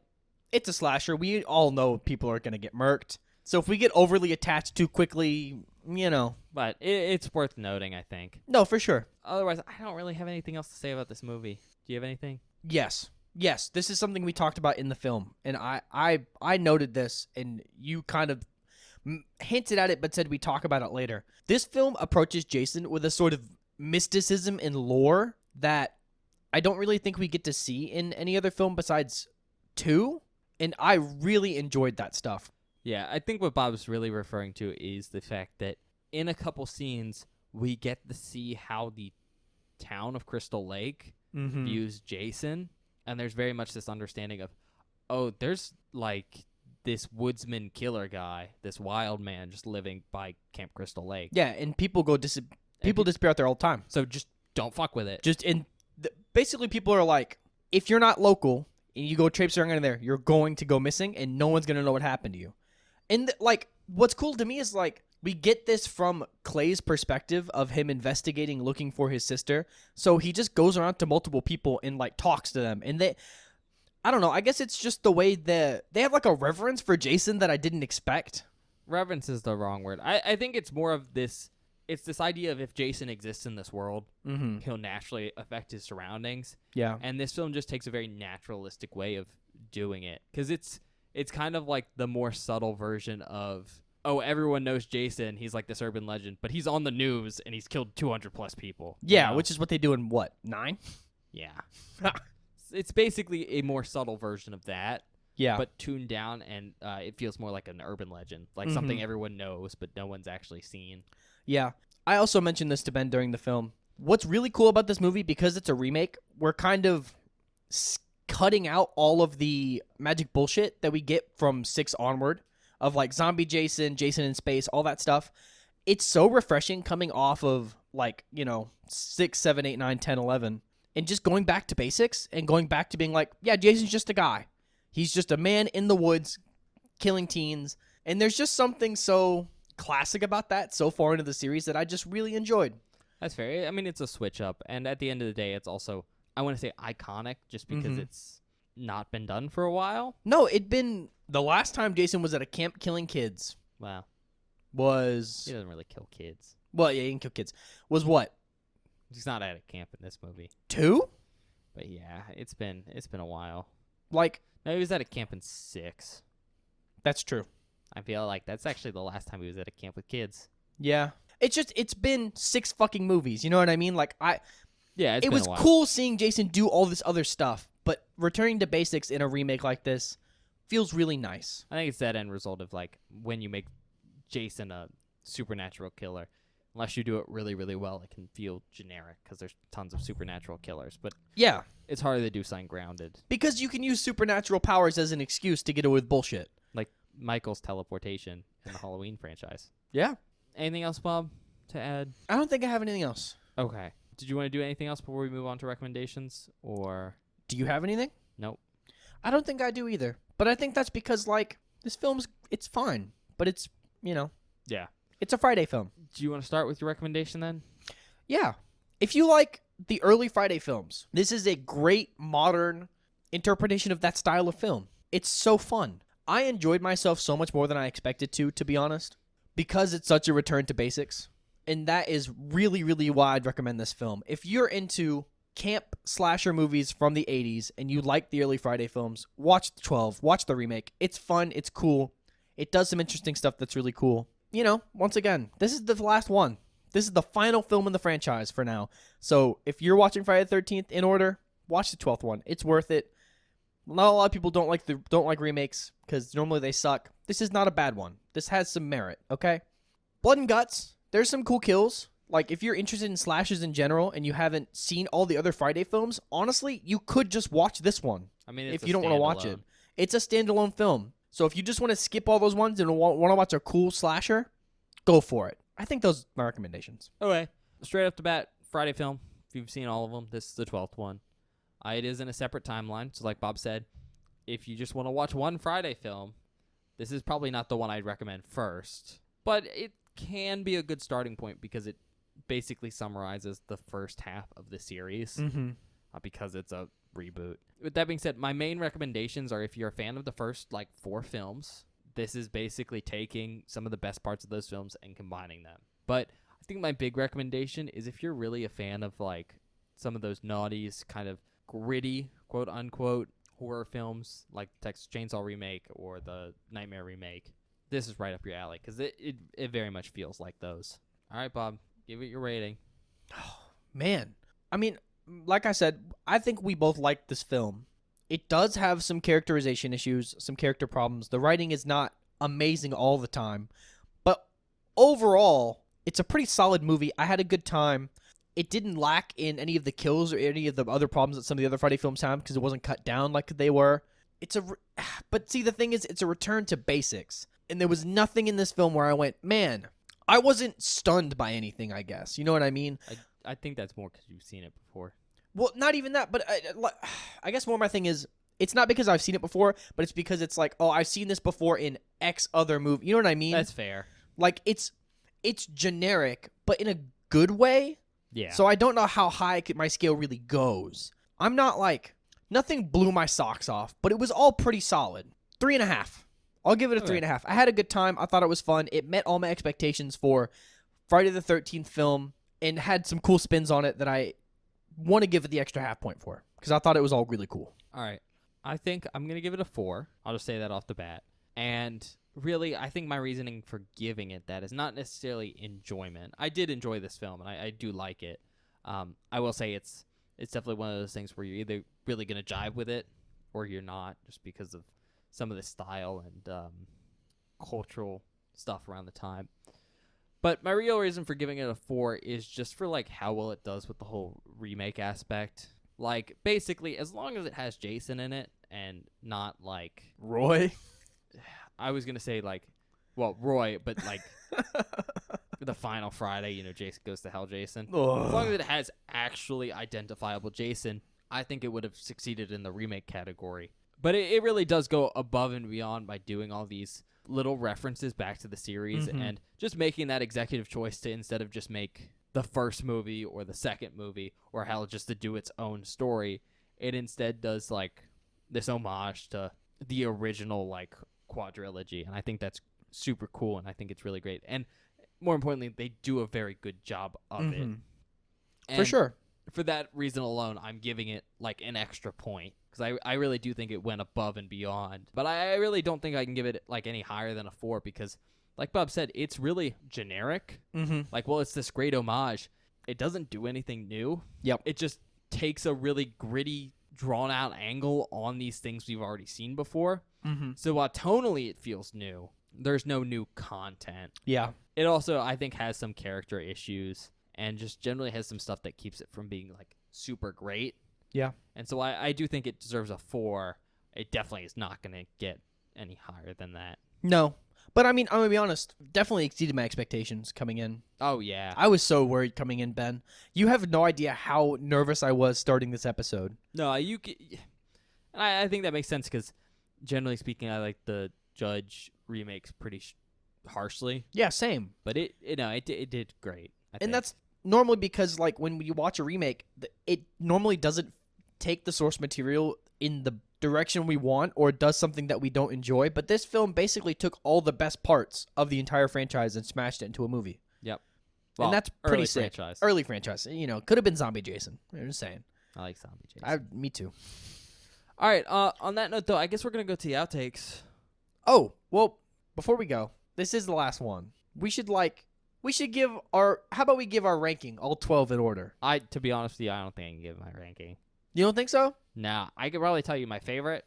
Speaker 1: it's a slasher. We all know people are going to get murked. So if we get overly attached too quickly, you know.
Speaker 2: But it's worth noting, I think.
Speaker 1: No, for sure.
Speaker 2: Otherwise, I don't really have anything else to say about this movie. Do you have anything?
Speaker 1: Yes. Yes, this is something we talked about in the film. And I noted this, and you kind of hinted at it but said we talk about it later. This film approaches Jason with a sort of mysticism and lore that I don't really think we get to see in any other film besides 2, and I really enjoyed that stuff.
Speaker 2: Yeah, I think what Bob's really referring to is the fact that in a couple scenes, we get to see how the town of Crystal Lake views Jason, and there's very much this understanding of, oh, there's like this woodsman killer guy, this wild man just living by Camp Crystal Lake.
Speaker 1: Yeah, and people disappear out there all the time.
Speaker 2: So just don't fuck with it.
Speaker 1: Basically, people are like, if you're not local and you go traipsing around in there, you're going to go missing, and no one's gonna know what happened to you. And like, what's cool to me is like we get this from Clay's perspective of him investigating, looking for his sister. So he just goes around to multiple people and like talks to them, and I don't know. I guess it's just the way that they have like a reverence for Jason that I didn't expect.
Speaker 2: Reverence is the wrong word. I think it's more of this. It's this idea of if Jason exists in this world, he'll naturally affect his surroundings.
Speaker 1: Yeah.
Speaker 2: And this film just takes a very naturalistic way of doing it. Because it's kind of like the more subtle version of, oh, everyone knows Jason. He's like this urban legend. But he's on the news, and he's killed 200 plus people.
Speaker 1: Yeah,
Speaker 2: you know?
Speaker 1: which is what they do in what, 9?
Speaker 2: Yeah. It's basically a more subtle version of that.
Speaker 1: Yeah.
Speaker 2: But tuned down, and it feels more like an urban legend. Like something everyone knows, but no one's actually seen.
Speaker 1: Yeah. I also mentioned this to Ben during the film. What's really cool about this movie, because it's a remake, we're kind of cutting out all of the magic bullshit that we get from 6 onward of like zombie Jason, Jason in space, all that stuff. It's so refreshing coming off of like, 6, 7, 8, 9, 10, 11 and just going back to basics and going back to being like, yeah, Jason's just a guy. He's just a man in the woods killing teens. And there's just something so classic about that so far into the series that I just really enjoyed.
Speaker 2: That's fair. I mean, it's a switch up, and at the end of the day, it's also, I want to say, iconic just because it's not been done for a while.
Speaker 1: No, it'd been the last time Jason was at a camp killing kids
Speaker 2: Wow.
Speaker 1: was
Speaker 2: He doesn't really kill kids.
Speaker 1: well, yeah, he didn't kill kids. Was what?
Speaker 2: He's not at a camp in this movie.
Speaker 1: 2?
Speaker 2: But yeah, it's been a while.
Speaker 1: Like,
Speaker 2: No, he was at a camp in 6.
Speaker 1: that's true.
Speaker 2: I feel like that's actually the last time he was at a camp with kids.
Speaker 1: Yeah. It's been 6 fucking movies. You know what I mean? Like
Speaker 2: Yeah,
Speaker 1: it was cool seeing Jason do all this other stuff, but returning to basics in a remake like this feels really nice.
Speaker 2: I think it's that end result of like when you make Jason a supernatural killer. Unless you do it really, really well, it can feel generic because there's tons of supernatural killers. But
Speaker 1: Yeah,
Speaker 2: it's harder to do something grounded,
Speaker 1: because you can use supernatural powers as an excuse to get away with bullshit.
Speaker 2: like Michael's teleportation in the Halloween franchise.
Speaker 1: Yeah.
Speaker 2: Anything else, Bob, to add?
Speaker 1: I don't think I have anything else.
Speaker 2: Okay. Did you want to do anything else before we move on to recommendations? Or
Speaker 1: Do you have anything?
Speaker 2: nope?
Speaker 1: I don't think I do either. But I think that's because, like, this film's, it's fine. But it's,
Speaker 2: Yeah.
Speaker 1: it's a Friday film.
Speaker 2: Do you want to start with your recommendation then?
Speaker 1: Yeah. If you like the early Friday films, this is a great modern interpretation of that style of film. It's so fun. I enjoyed myself so much more than I expected to be honest, because it's such a return to basics. And that is really, really why I'd recommend this film. If you're into camp slasher movies from the 80s and you like the early Friday films, watch the 12, watch the remake. It's fun, it's cool. It does some interesting stuff that's really cool. Once again, this is the last one. This is the final film in the franchise for now. So if you're watching Friday the 13th in order, watch the 12th one. It's worth it. Not a lot of people don't like remakes because normally they suck. This is not a bad one. This has some merit, okay? Blood and Guts, there's some cool kills. Like, if you're interested in slashes in general and you haven't seen all the other Friday films, honestly, you could just watch this one.
Speaker 2: I mean,
Speaker 1: if you don't want to watch it. It's a standalone film. So if you just want to skip all those ones and want to watch a cool slasher, go for it. I think those are my recommendations.
Speaker 2: Okay. Straight off the bat, Friday film. If you've seen all of them, this is the 12th one. It is in a separate timeline. So like Bob said, if you just want to watch one Friday film, this is probably not the one I'd recommend first. But it can be a good starting point because it basically summarizes the first half of the series because it's a reboot. With that being said, my main recommendations are if you're a fan of the first 4 films, this is basically taking some of the best parts of those films and combining them. But I think my big recommendation is if you're really a fan of some of those naughties, kind of gritty, quote unquote, horror films like the Texas Chainsaw Remake or the Nightmare Remake, this is right up your alley because it very much feels like those. All right, Bob, give it your rating.
Speaker 1: Oh, man. I mean, like I said, I think we both like this film. It does have some characterization issues, some character problems. The writing is not amazing all the time. But overall, it's a pretty solid movie. I had a good time. It didn't lack in any of the kills or any of the other problems that some of the other Friday films have because it wasn't cut down like they were. But see, the thing is, it's a return to basics. And there was nothing in this film where I went, man, I wasn't stunned by anything, I guess. You know what I mean?
Speaker 2: I think that's more because you've seen it before.
Speaker 1: Well, not even that, but I guess more my thing is, it's not because I've seen it before, but it's because it's like, oh, I've seen this before in X other movie. You know what I mean?
Speaker 2: That's fair.
Speaker 1: Like, it's generic, but in a good way.
Speaker 2: Yeah.
Speaker 1: So I don't know how high my scale really goes. I'm not nothing blew my socks off, but it was all pretty solid. 3.5. I'll give it a 3.5. I had a good time. I thought it was fun. It met all my expectations for Friday the 13th film and had some cool spins on it that I want to give it the extra half point for because I thought it was all really cool.
Speaker 2: All right. I think I'm going to give it a 4. I'll just say that off the bat. And really, I think my reasoning for giving it that is not necessarily enjoyment. I did enjoy this film, and I do like it. I will say it's definitely one of those things where you're either really going to jive with it or you're not just because of some of the style and cultural stuff around the time. But my real reason for giving it a 4 is just for how well it does with the whole remake aspect. Basically, as long as it has Jason in it and not
Speaker 1: Roy.
Speaker 2: I was gonna say Roy, but the final Friday, Jason Goes to Hell Jason.
Speaker 1: Ugh.
Speaker 2: As long as it has actually identifiable Jason, I think it would have succeeded in the remake category. But it really does go above and beyond by doing all these little references back to the series and just making that executive choice to instead of just make the first movie or the second movie or hell just to do its own story, it instead does this homage to the original quadrilogy, and I think that's super cool, and I think it's really great. And more importantly, they do a very good job of it. And
Speaker 1: for sure.
Speaker 2: For that reason alone, I'm giving it an extra point because I really do think it went above and beyond. But I really don't think I can give it any higher than a 4 because like Bob said, it's really generic.
Speaker 1: Mm-hmm.
Speaker 2: Like, well, it's this great homage. It doesn't do anything new.
Speaker 1: Yep.
Speaker 2: It just takes a really gritty, drawn-out angle on these things we've already seen before.
Speaker 1: Mm-hmm.
Speaker 2: So while tonally it feels new, there's no new content.
Speaker 1: Yeah.
Speaker 2: It also, I think, has some character issues and just generally has some stuff that keeps it from being, like, super great.
Speaker 1: Yeah.
Speaker 2: And so I do think it deserves a 4. It definitely is not going to get any higher than that.
Speaker 1: No. But, I mean, I'm going to be honest. Definitely exceeded my expectations coming in.
Speaker 2: Oh, yeah.
Speaker 1: I was so worried coming in, Ben. You have no idea how nervous I was starting this episode.
Speaker 2: No, and I think that makes sense because, generally speaking, I like the Judge remakes pretty harshly.
Speaker 1: Yeah, same.
Speaker 2: But it did great. I think.
Speaker 1: And that's normally because, like, when you watch a remake, it normally doesn't take the source material in the direction we want or does something that we don't enjoy. But this film basically took all the best parts of the entire franchise and smashed it into a movie.
Speaker 2: Yep.
Speaker 1: And that's pretty
Speaker 2: early
Speaker 1: sick.
Speaker 2: franchise.
Speaker 1: Early franchise. You know, could have been Zombie Jason. I'm just saying.
Speaker 2: I like Zombie Jason.
Speaker 1: Me too.
Speaker 2: All right. On that note, though, I guess we're gonna go to the outtakes.
Speaker 1: Oh, well, before we go, this is the last one. We should give our, how about we give our ranking, all 12 in order?
Speaker 2: To be honest with you, I don't think I can give my ranking.
Speaker 1: You don't think so?
Speaker 2: Nah, I could probably tell you my favorite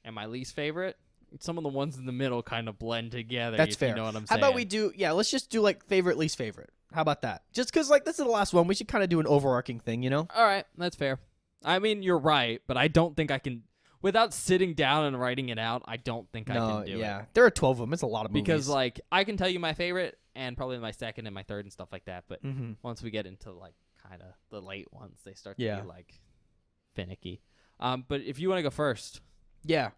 Speaker 2: and my least favorite. Some of the ones in the middle kind of blend together.
Speaker 1: That's
Speaker 2: if
Speaker 1: fair.
Speaker 2: You know what I'm
Speaker 1: How
Speaker 2: saying?
Speaker 1: about we do, let's just do like favorite, least favorite. How about that? Just because like this is the last one, we should kind of do an overarching thing, you know?
Speaker 2: All right, that's fair. I mean, you're right, but I don't think I can, without sitting down and writing it out, I don't think I can do it.
Speaker 1: There are 12 of them. It's a lot of movies.
Speaker 2: Because, like, I can tell you my favorite and probably my second and my third and stuff like that, but
Speaker 1: Mm-hmm.
Speaker 2: once we get into, like, kind of the late ones, they start to
Speaker 1: Yeah.
Speaker 2: be, like, finicky. But if you want to go first.
Speaker 1: Yeah.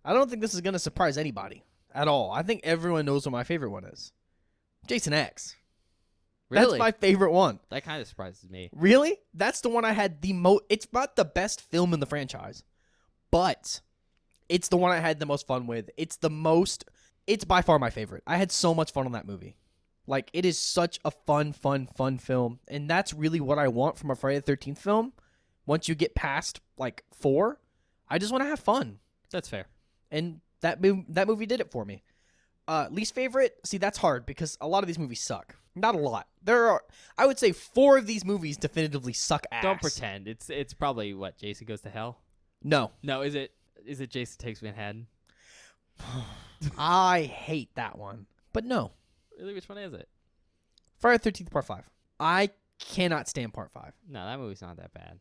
Speaker 1: I don't think this is going to surprise anybody at all. I think everyone knows what my favorite one is. Jason X.
Speaker 2: Really?
Speaker 1: That's my favorite one.
Speaker 2: That kind of surprises me.
Speaker 1: Really? That's the one I had the most. It's not the best film in the franchise, but it's the one I had the most fun with. It's by far my favorite. I had so much fun on that movie. Like, it is such a fun film. And that's really what I want from a Friday the 13th film. Once you get past, like, 4, I just want to have fun.
Speaker 2: That's fair.
Speaker 1: And that movie did it for me. Least favorite? See, that's hard because a lot of these movies suck. Not a lot. There are, I would say, 4 of these movies definitively suck ass.
Speaker 2: Don't pretend. It's probably what, Jason Goes to Hell?
Speaker 1: No.
Speaker 2: No, is it Jason Takes Manhattan?
Speaker 1: I hate that one. But no.
Speaker 2: Really, which one is it?
Speaker 1: Friday the 13th Part 5. I cannot stand Part 5.
Speaker 2: No, that movie's not that bad.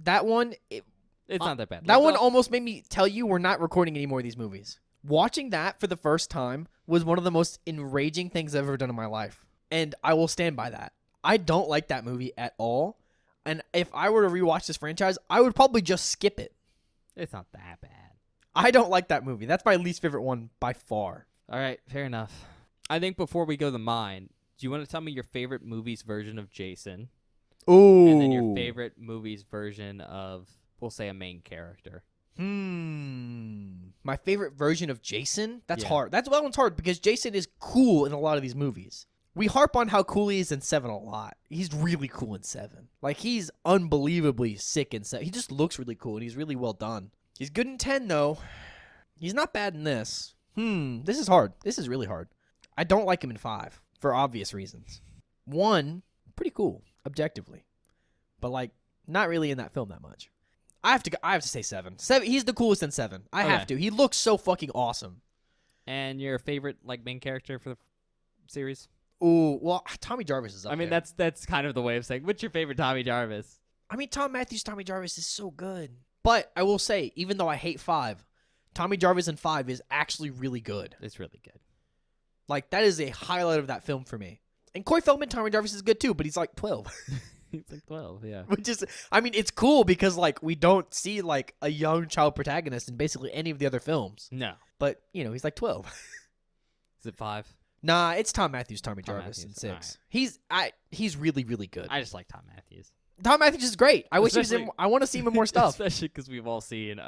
Speaker 1: That one,
Speaker 2: It's not that bad.
Speaker 1: that one almost made me tell you we're not recording any more of these movies. Watching that for the first time was one of the most enraging things I've ever done in my life. And I will stand by that. I don't like that movie at all. And if I were to rewatch this franchise, I would probably just skip it.
Speaker 2: It's not that bad.
Speaker 1: I don't like that movie. That's my least favorite one by far.
Speaker 2: All right, fair enough. I think before we go to mine, do you want to tell me your favorite movie's version of Jason?
Speaker 1: Ooh.
Speaker 2: And then your favorite movie's version of, we'll say, a main character?
Speaker 1: My favorite version of Jason? That's
Speaker 2: Yeah.
Speaker 1: hard. That one's hard because Jason is cool in a lot of these movies. We harp on how cool he is in 7 a lot. He's really cool in 7. Like, he's unbelievably sick in 7. He just looks really cool, and he's really well done. He's good in 10, though. He's not bad in this. This is hard. This is really hard. I don't like him in 5, for obvious reasons. 1, pretty cool, objectively. But, like, not really in that film that much. I have to say 7. 7. He's the coolest in 7. I
Speaker 2: Okay.
Speaker 1: have to. He looks so fucking awesome.
Speaker 2: And your favorite, like, main character for the series?
Speaker 1: Ooh, well, Tommy Jarvis is up
Speaker 2: I mean,
Speaker 1: there.
Speaker 2: that's kind of the way of saying, what's your favorite Tommy Jarvis?
Speaker 1: I mean, Tom Matthews' Tommy Jarvis is so good. But I will say, even though I hate 5, Tommy Jarvis in 5 is actually really good.
Speaker 2: It's really good.
Speaker 1: Like, that is a highlight of that film for me. And Corey Feldman, Tommy Jarvis is good too, but he's like 12.
Speaker 2: He's like 12, yeah.
Speaker 1: Which is, I mean, it's cool because, like, we don't see, like, a young child protagonist in basically any of the other films.
Speaker 2: No.
Speaker 1: But, you know, he's like 12.
Speaker 2: Is it 5?
Speaker 1: Nah, it's Tom Matthews, Tommy
Speaker 2: Tom
Speaker 1: Jarvis in
Speaker 2: Matthews,
Speaker 1: 6. He's really, really good.
Speaker 2: I just like Tom Matthews.
Speaker 1: Tom Matthews is great. I wish he was in,
Speaker 2: Especially-
Speaker 1: I want to see him in more stuff.
Speaker 2: Especially because we've all seen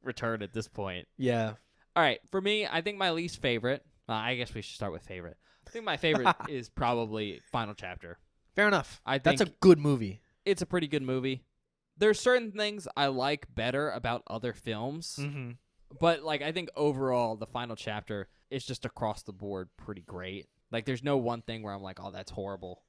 Speaker 2: Return at this point.
Speaker 1: Yeah.
Speaker 2: All right, for me, I think my least favorite, I guess we should start with favorite. I think my favorite is probably Final Chapter.
Speaker 1: Fair enough.
Speaker 2: I
Speaker 1: That's a
Speaker 2: think
Speaker 1: good movie.
Speaker 2: it's a pretty good movie. There's certain things I like better about other films,
Speaker 1: Mm-hmm.
Speaker 2: But like I think overall the final chapter is just across the board pretty great. Like there's no one thing where I'm like, oh, that's horrible.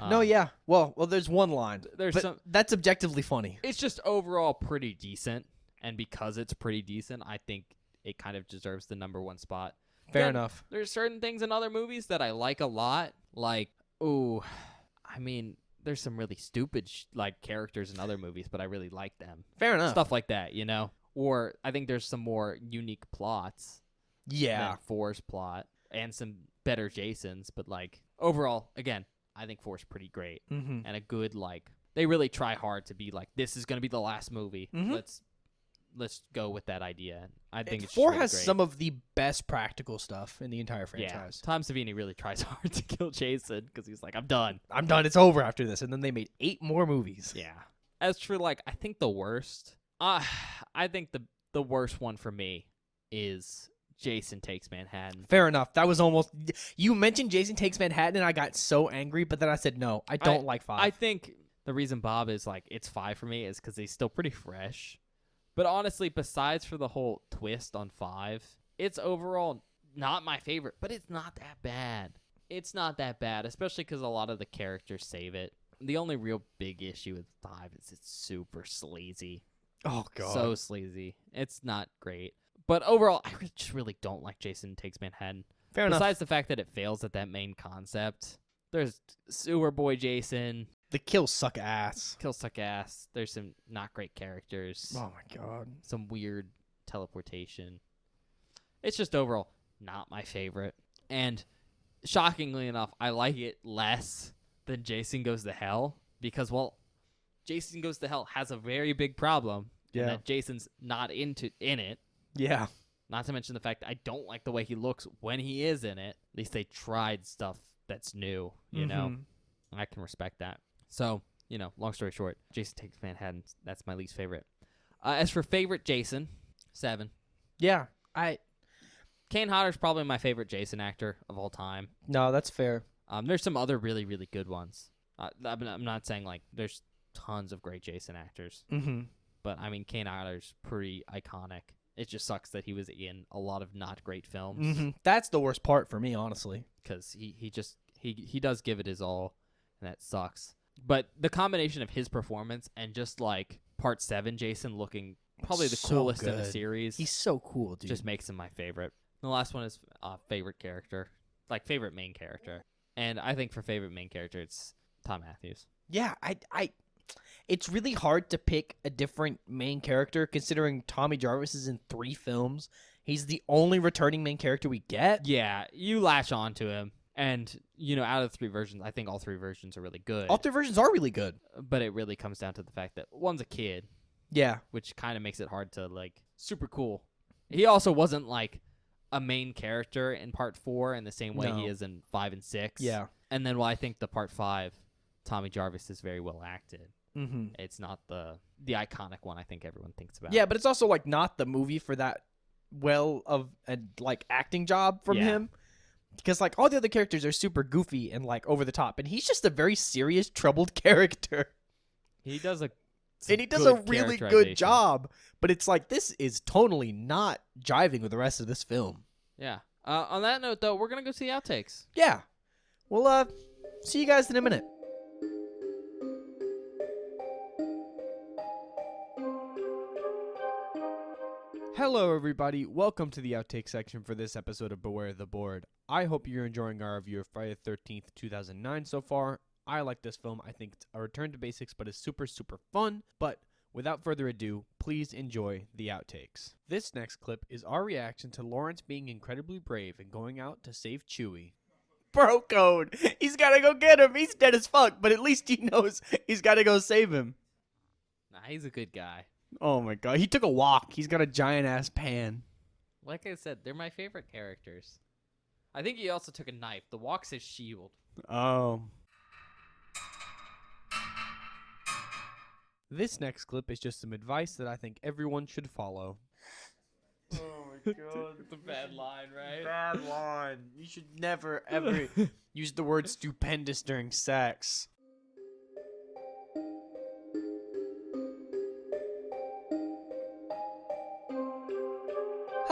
Speaker 1: No, yeah. Well, there's one line.
Speaker 2: There's
Speaker 1: but
Speaker 2: some.
Speaker 1: That's objectively funny.
Speaker 2: It's just overall pretty decent, and because it's pretty decent, I think it kind of deserves the number one spot.
Speaker 1: Fair
Speaker 2: Again,
Speaker 1: enough.
Speaker 2: There's certain things in other movies that I like a lot. Like, I mean, there's some really stupid like characters in other movies, but I really like them.
Speaker 1: Fair enough.
Speaker 2: Stuff like that, you know? Or I think there's some more unique plots
Speaker 1: Yeah.
Speaker 2: than 4's plot and some better Jasons, but like overall, again, I think 4's pretty great
Speaker 1: Mm-hmm.
Speaker 2: and a good like they really try hard to be like this is going to be the last movie.
Speaker 1: Mhm.
Speaker 2: Let's go with that idea. I think it's
Speaker 1: 4
Speaker 2: really
Speaker 1: has
Speaker 2: great.
Speaker 1: some of the best practical stuff in the entire franchise.
Speaker 2: Tom Savini really tries hard to kill Jason because he's like, I'm done.
Speaker 1: I'm done. It's over after this. And then they made 8 more movies.
Speaker 2: Yeah. As for like, I think the worst, I think the worst one for me is Jason Takes Manhattan.
Speaker 1: Fair enough. That was almost. You mentioned Jason Takes Manhattan, and I got so angry, but then I said, no, I don't like 5.
Speaker 2: I think the reason Bob is like, it's 5 for me is because he's still pretty fresh. But honestly, besides for the whole twist on 5, it's overall not my favorite, but it's not that bad. It's not that bad, especially because a lot of the characters save it. The only real big issue with 5 is it's super sleazy.
Speaker 1: Oh, God.
Speaker 2: So sleazy. It's not great. But overall, I just really don't like Jason Takes Manhattan.
Speaker 1: Fair enough.
Speaker 2: Besides the fact that it fails at that main concept, there's Sewer Boy Jason.
Speaker 1: The kills suck ass.
Speaker 2: Kills suck ass. There's some not great characters.
Speaker 1: Oh, my God.
Speaker 2: Some weird teleportation. It's just overall not my favorite. And shockingly enough, I like it less than Jason Goes to Hell because, well, Jason Goes to Hell has a very big problem.
Speaker 1: Yeah.
Speaker 2: And that Jason's not in it.
Speaker 1: Yeah.
Speaker 2: Not to mention the fact that I don't like the way he looks when he is in it. At least they tried stuff that's new, you know?
Speaker 1: Mhm.
Speaker 2: I can respect that. So, long story short, Jason Takes Manhattan, that's my least favorite. As for favorite Jason, 7.
Speaker 1: Yeah.
Speaker 2: Kane Hodder's probably my favorite Jason actor of all time.
Speaker 1: No, that's fair.
Speaker 2: There's some other really, really good ones. I'm not saying, like, there's tons of great Jason actors.
Speaker 1: Mm-hmm.
Speaker 2: But, I mean, Kane Hodder's pretty iconic. It just sucks that he was in a lot of not great films.
Speaker 1: Mm-hmm. That's the worst part for me, honestly.
Speaker 2: Because he does give it his all, and that sucks. But the combination of his performance and just, like, Part 7 Jason looking probably the
Speaker 1: So
Speaker 2: coolest in the
Speaker 1: good.
Speaker 2: series
Speaker 1: He's so cool, dude.
Speaker 2: just makes him my favorite. The last one is favorite character. Like, favorite main character. And I think for favorite main character, it's Tom Matthews.
Speaker 1: Yeah, it's really hard to pick a different main character considering Tommy Jarvis is in 3 films. He's the only returning main character we get.
Speaker 2: Yeah, you latch on to him. And, out of the 3 versions, I think all 3 versions are really good.
Speaker 1: All 3 versions are really good.
Speaker 2: But it really comes down to the fact that one's a kid,
Speaker 1: Yeah.
Speaker 2: which kind of makes it hard to, like, super cool. He also wasn't, like, a main character in Part 4 in the same way he
Speaker 1: No.
Speaker 2: is in 5 and 6.
Speaker 1: Yeah.
Speaker 2: And then, I think the Part 5, Tommy Jarvis is very well acted.
Speaker 1: Mm-hmm.
Speaker 2: It's not the iconic one I think everyone thinks about.
Speaker 1: Yeah, but it's also like not the movie for that well of a like acting job from
Speaker 2: Yeah.
Speaker 1: him. Because like all the other characters are super goofy and like over the top, and he's just a very serious, troubled character.
Speaker 2: He does a
Speaker 1: Really good job. But it's like this is totally not jiving with the rest of this film.
Speaker 2: Yeah. On that note, though, we're gonna go see Outtakes.
Speaker 1: Yeah. Well, see you guys in a minute. Hello, everybody. Welcome to the outtake section for this episode of Beware the Board. I hope you're enjoying our review of Friday the 13th, 2009 so far. I like this film. I think it's a return to basics, but it's super, super fun. But without further ado, please enjoy the outtakes. This next clip is our reaction to Lawrence being incredibly brave and going out to save Chewie. Bro code. He's got to go get him. He's dead as fuck, but at least he knows he's got to go save him.
Speaker 2: Nah, he's a good guy.
Speaker 1: Oh my god. He took a walk. He's got a giant ass pan.
Speaker 2: Like I said, they're my favorite characters. I think he also took a knife. The walk's his shield.
Speaker 1: Oh. This next clip is just some advice that I think everyone should follow. Oh my god.
Speaker 2: It's a bad line, right?
Speaker 1: Bad line. You should never, ever use the word stupendous during sex.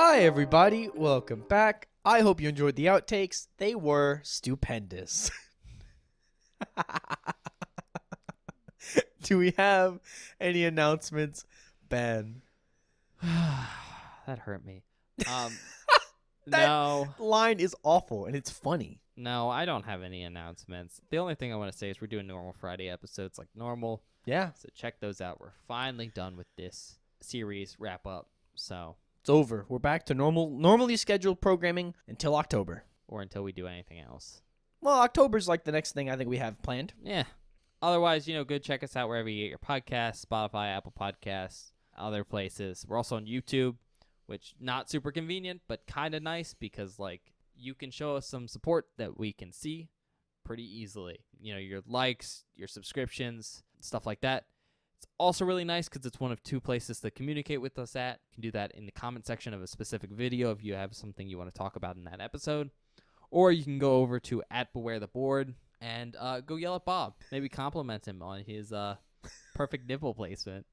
Speaker 1: Hi, everybody. Welcome back. I hope you enjoyed the outtakes. They were stupendous. Do we have any announcements, Ben?
Speaker 2: That hurt me.
Speaker 1: That
Speaker 2: No,
Speaker 1: line is awful, and it's funny.
Speaker 2: no, I don't have any announcements. The only thing I want to say is we're doing normal Friday episodes like normal.
Speaker 1: Yeah,
Speaker 2: So check those out. We're finally done with this series wrap up. So,
Speaker 1: it's over. We're back to normally scheduled programming until October.
Speaker 2: or until we do anything else.
Speaker 1: Well, October's like the next thing I think we have planned.
Speaker 2: Yeah. Otherwise, go check us out wherever you get your podcasts, Spotify, Apple Podcasts, other places. We're also on YouTube, which not super convenient, but kind of nice because you can show us some support that we can see pretty easily. Your likes, your subscriptions, stuff like that. It's also really nice because it's one of two places to communicate with us at. You can do that in the comment section of a specific video if you have something you want to talk about in that episode. Or you can go over to @BewareTheBoard and go yell at Bob. Maybe compliment him on his perfect nipple placement.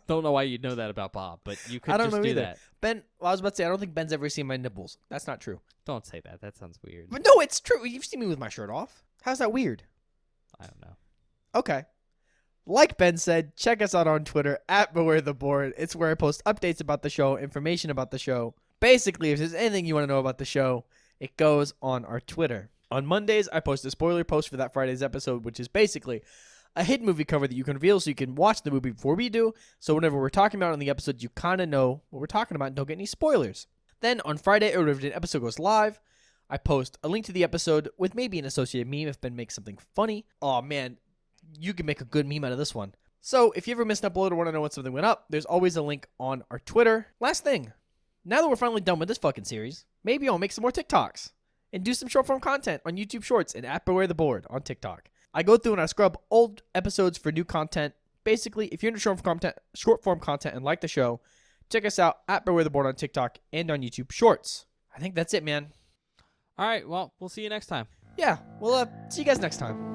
Speaker 2: Don't know why you'd know that about Bob, but you could
Speaker 1: I don't
Speaker 2: just
Speaker 1: know
Speaker 2: do
Speaker 1: either.
Speaker 2: that.
Speaker 1: Ben, well, I was about to say, I don't think Ben's ever seen my nipples. That's not true.
Speaker 2: Don't say that. That sounds weird.
Speaker 1: But no, it's true. You've seen me with my shirt off. How's that weird?
Speaker 2: I don't know.
Speaker 1: Okay. Like Ben said, check us out on Twitter @BewareTheBoard. It's where I post updates about the show, information about the show. Basically, if there's anything you want to know about the show, it goes on our Twitter. On Mondays, I post a spoiler post for that Friday's episode, which is basically a hidden movie cover that you can reveal so you can watch the movie before we do. So whenever we're talking about it in the episode, you kind of know what we're talking about and don't get any spoilers. Then on Friday, or if an episode goes live, I post a link to the episode with maybe an associated meme if Ben makes something funny. Oh man, you can make a good meme out of this one. So if you ever missed an upload or want to know when something went up, there's always a link on our Twitter. Last thing, now that we're finally done with this fucking series, maybe I'll make some more TikToks and do some short form content on YouTube Shorts and @BewareTheBoard on TikTok. I go through and I scrub old episodes for new content. Basically, if you're into short form content and like the show, check us out @BewareTheBoard on TikTok and on YouTube Shorts. I think that's it, man.
Speaker 2: All right. Well, we'll see you next time.
Speaker 1: Yeah, we'll see you guys next time.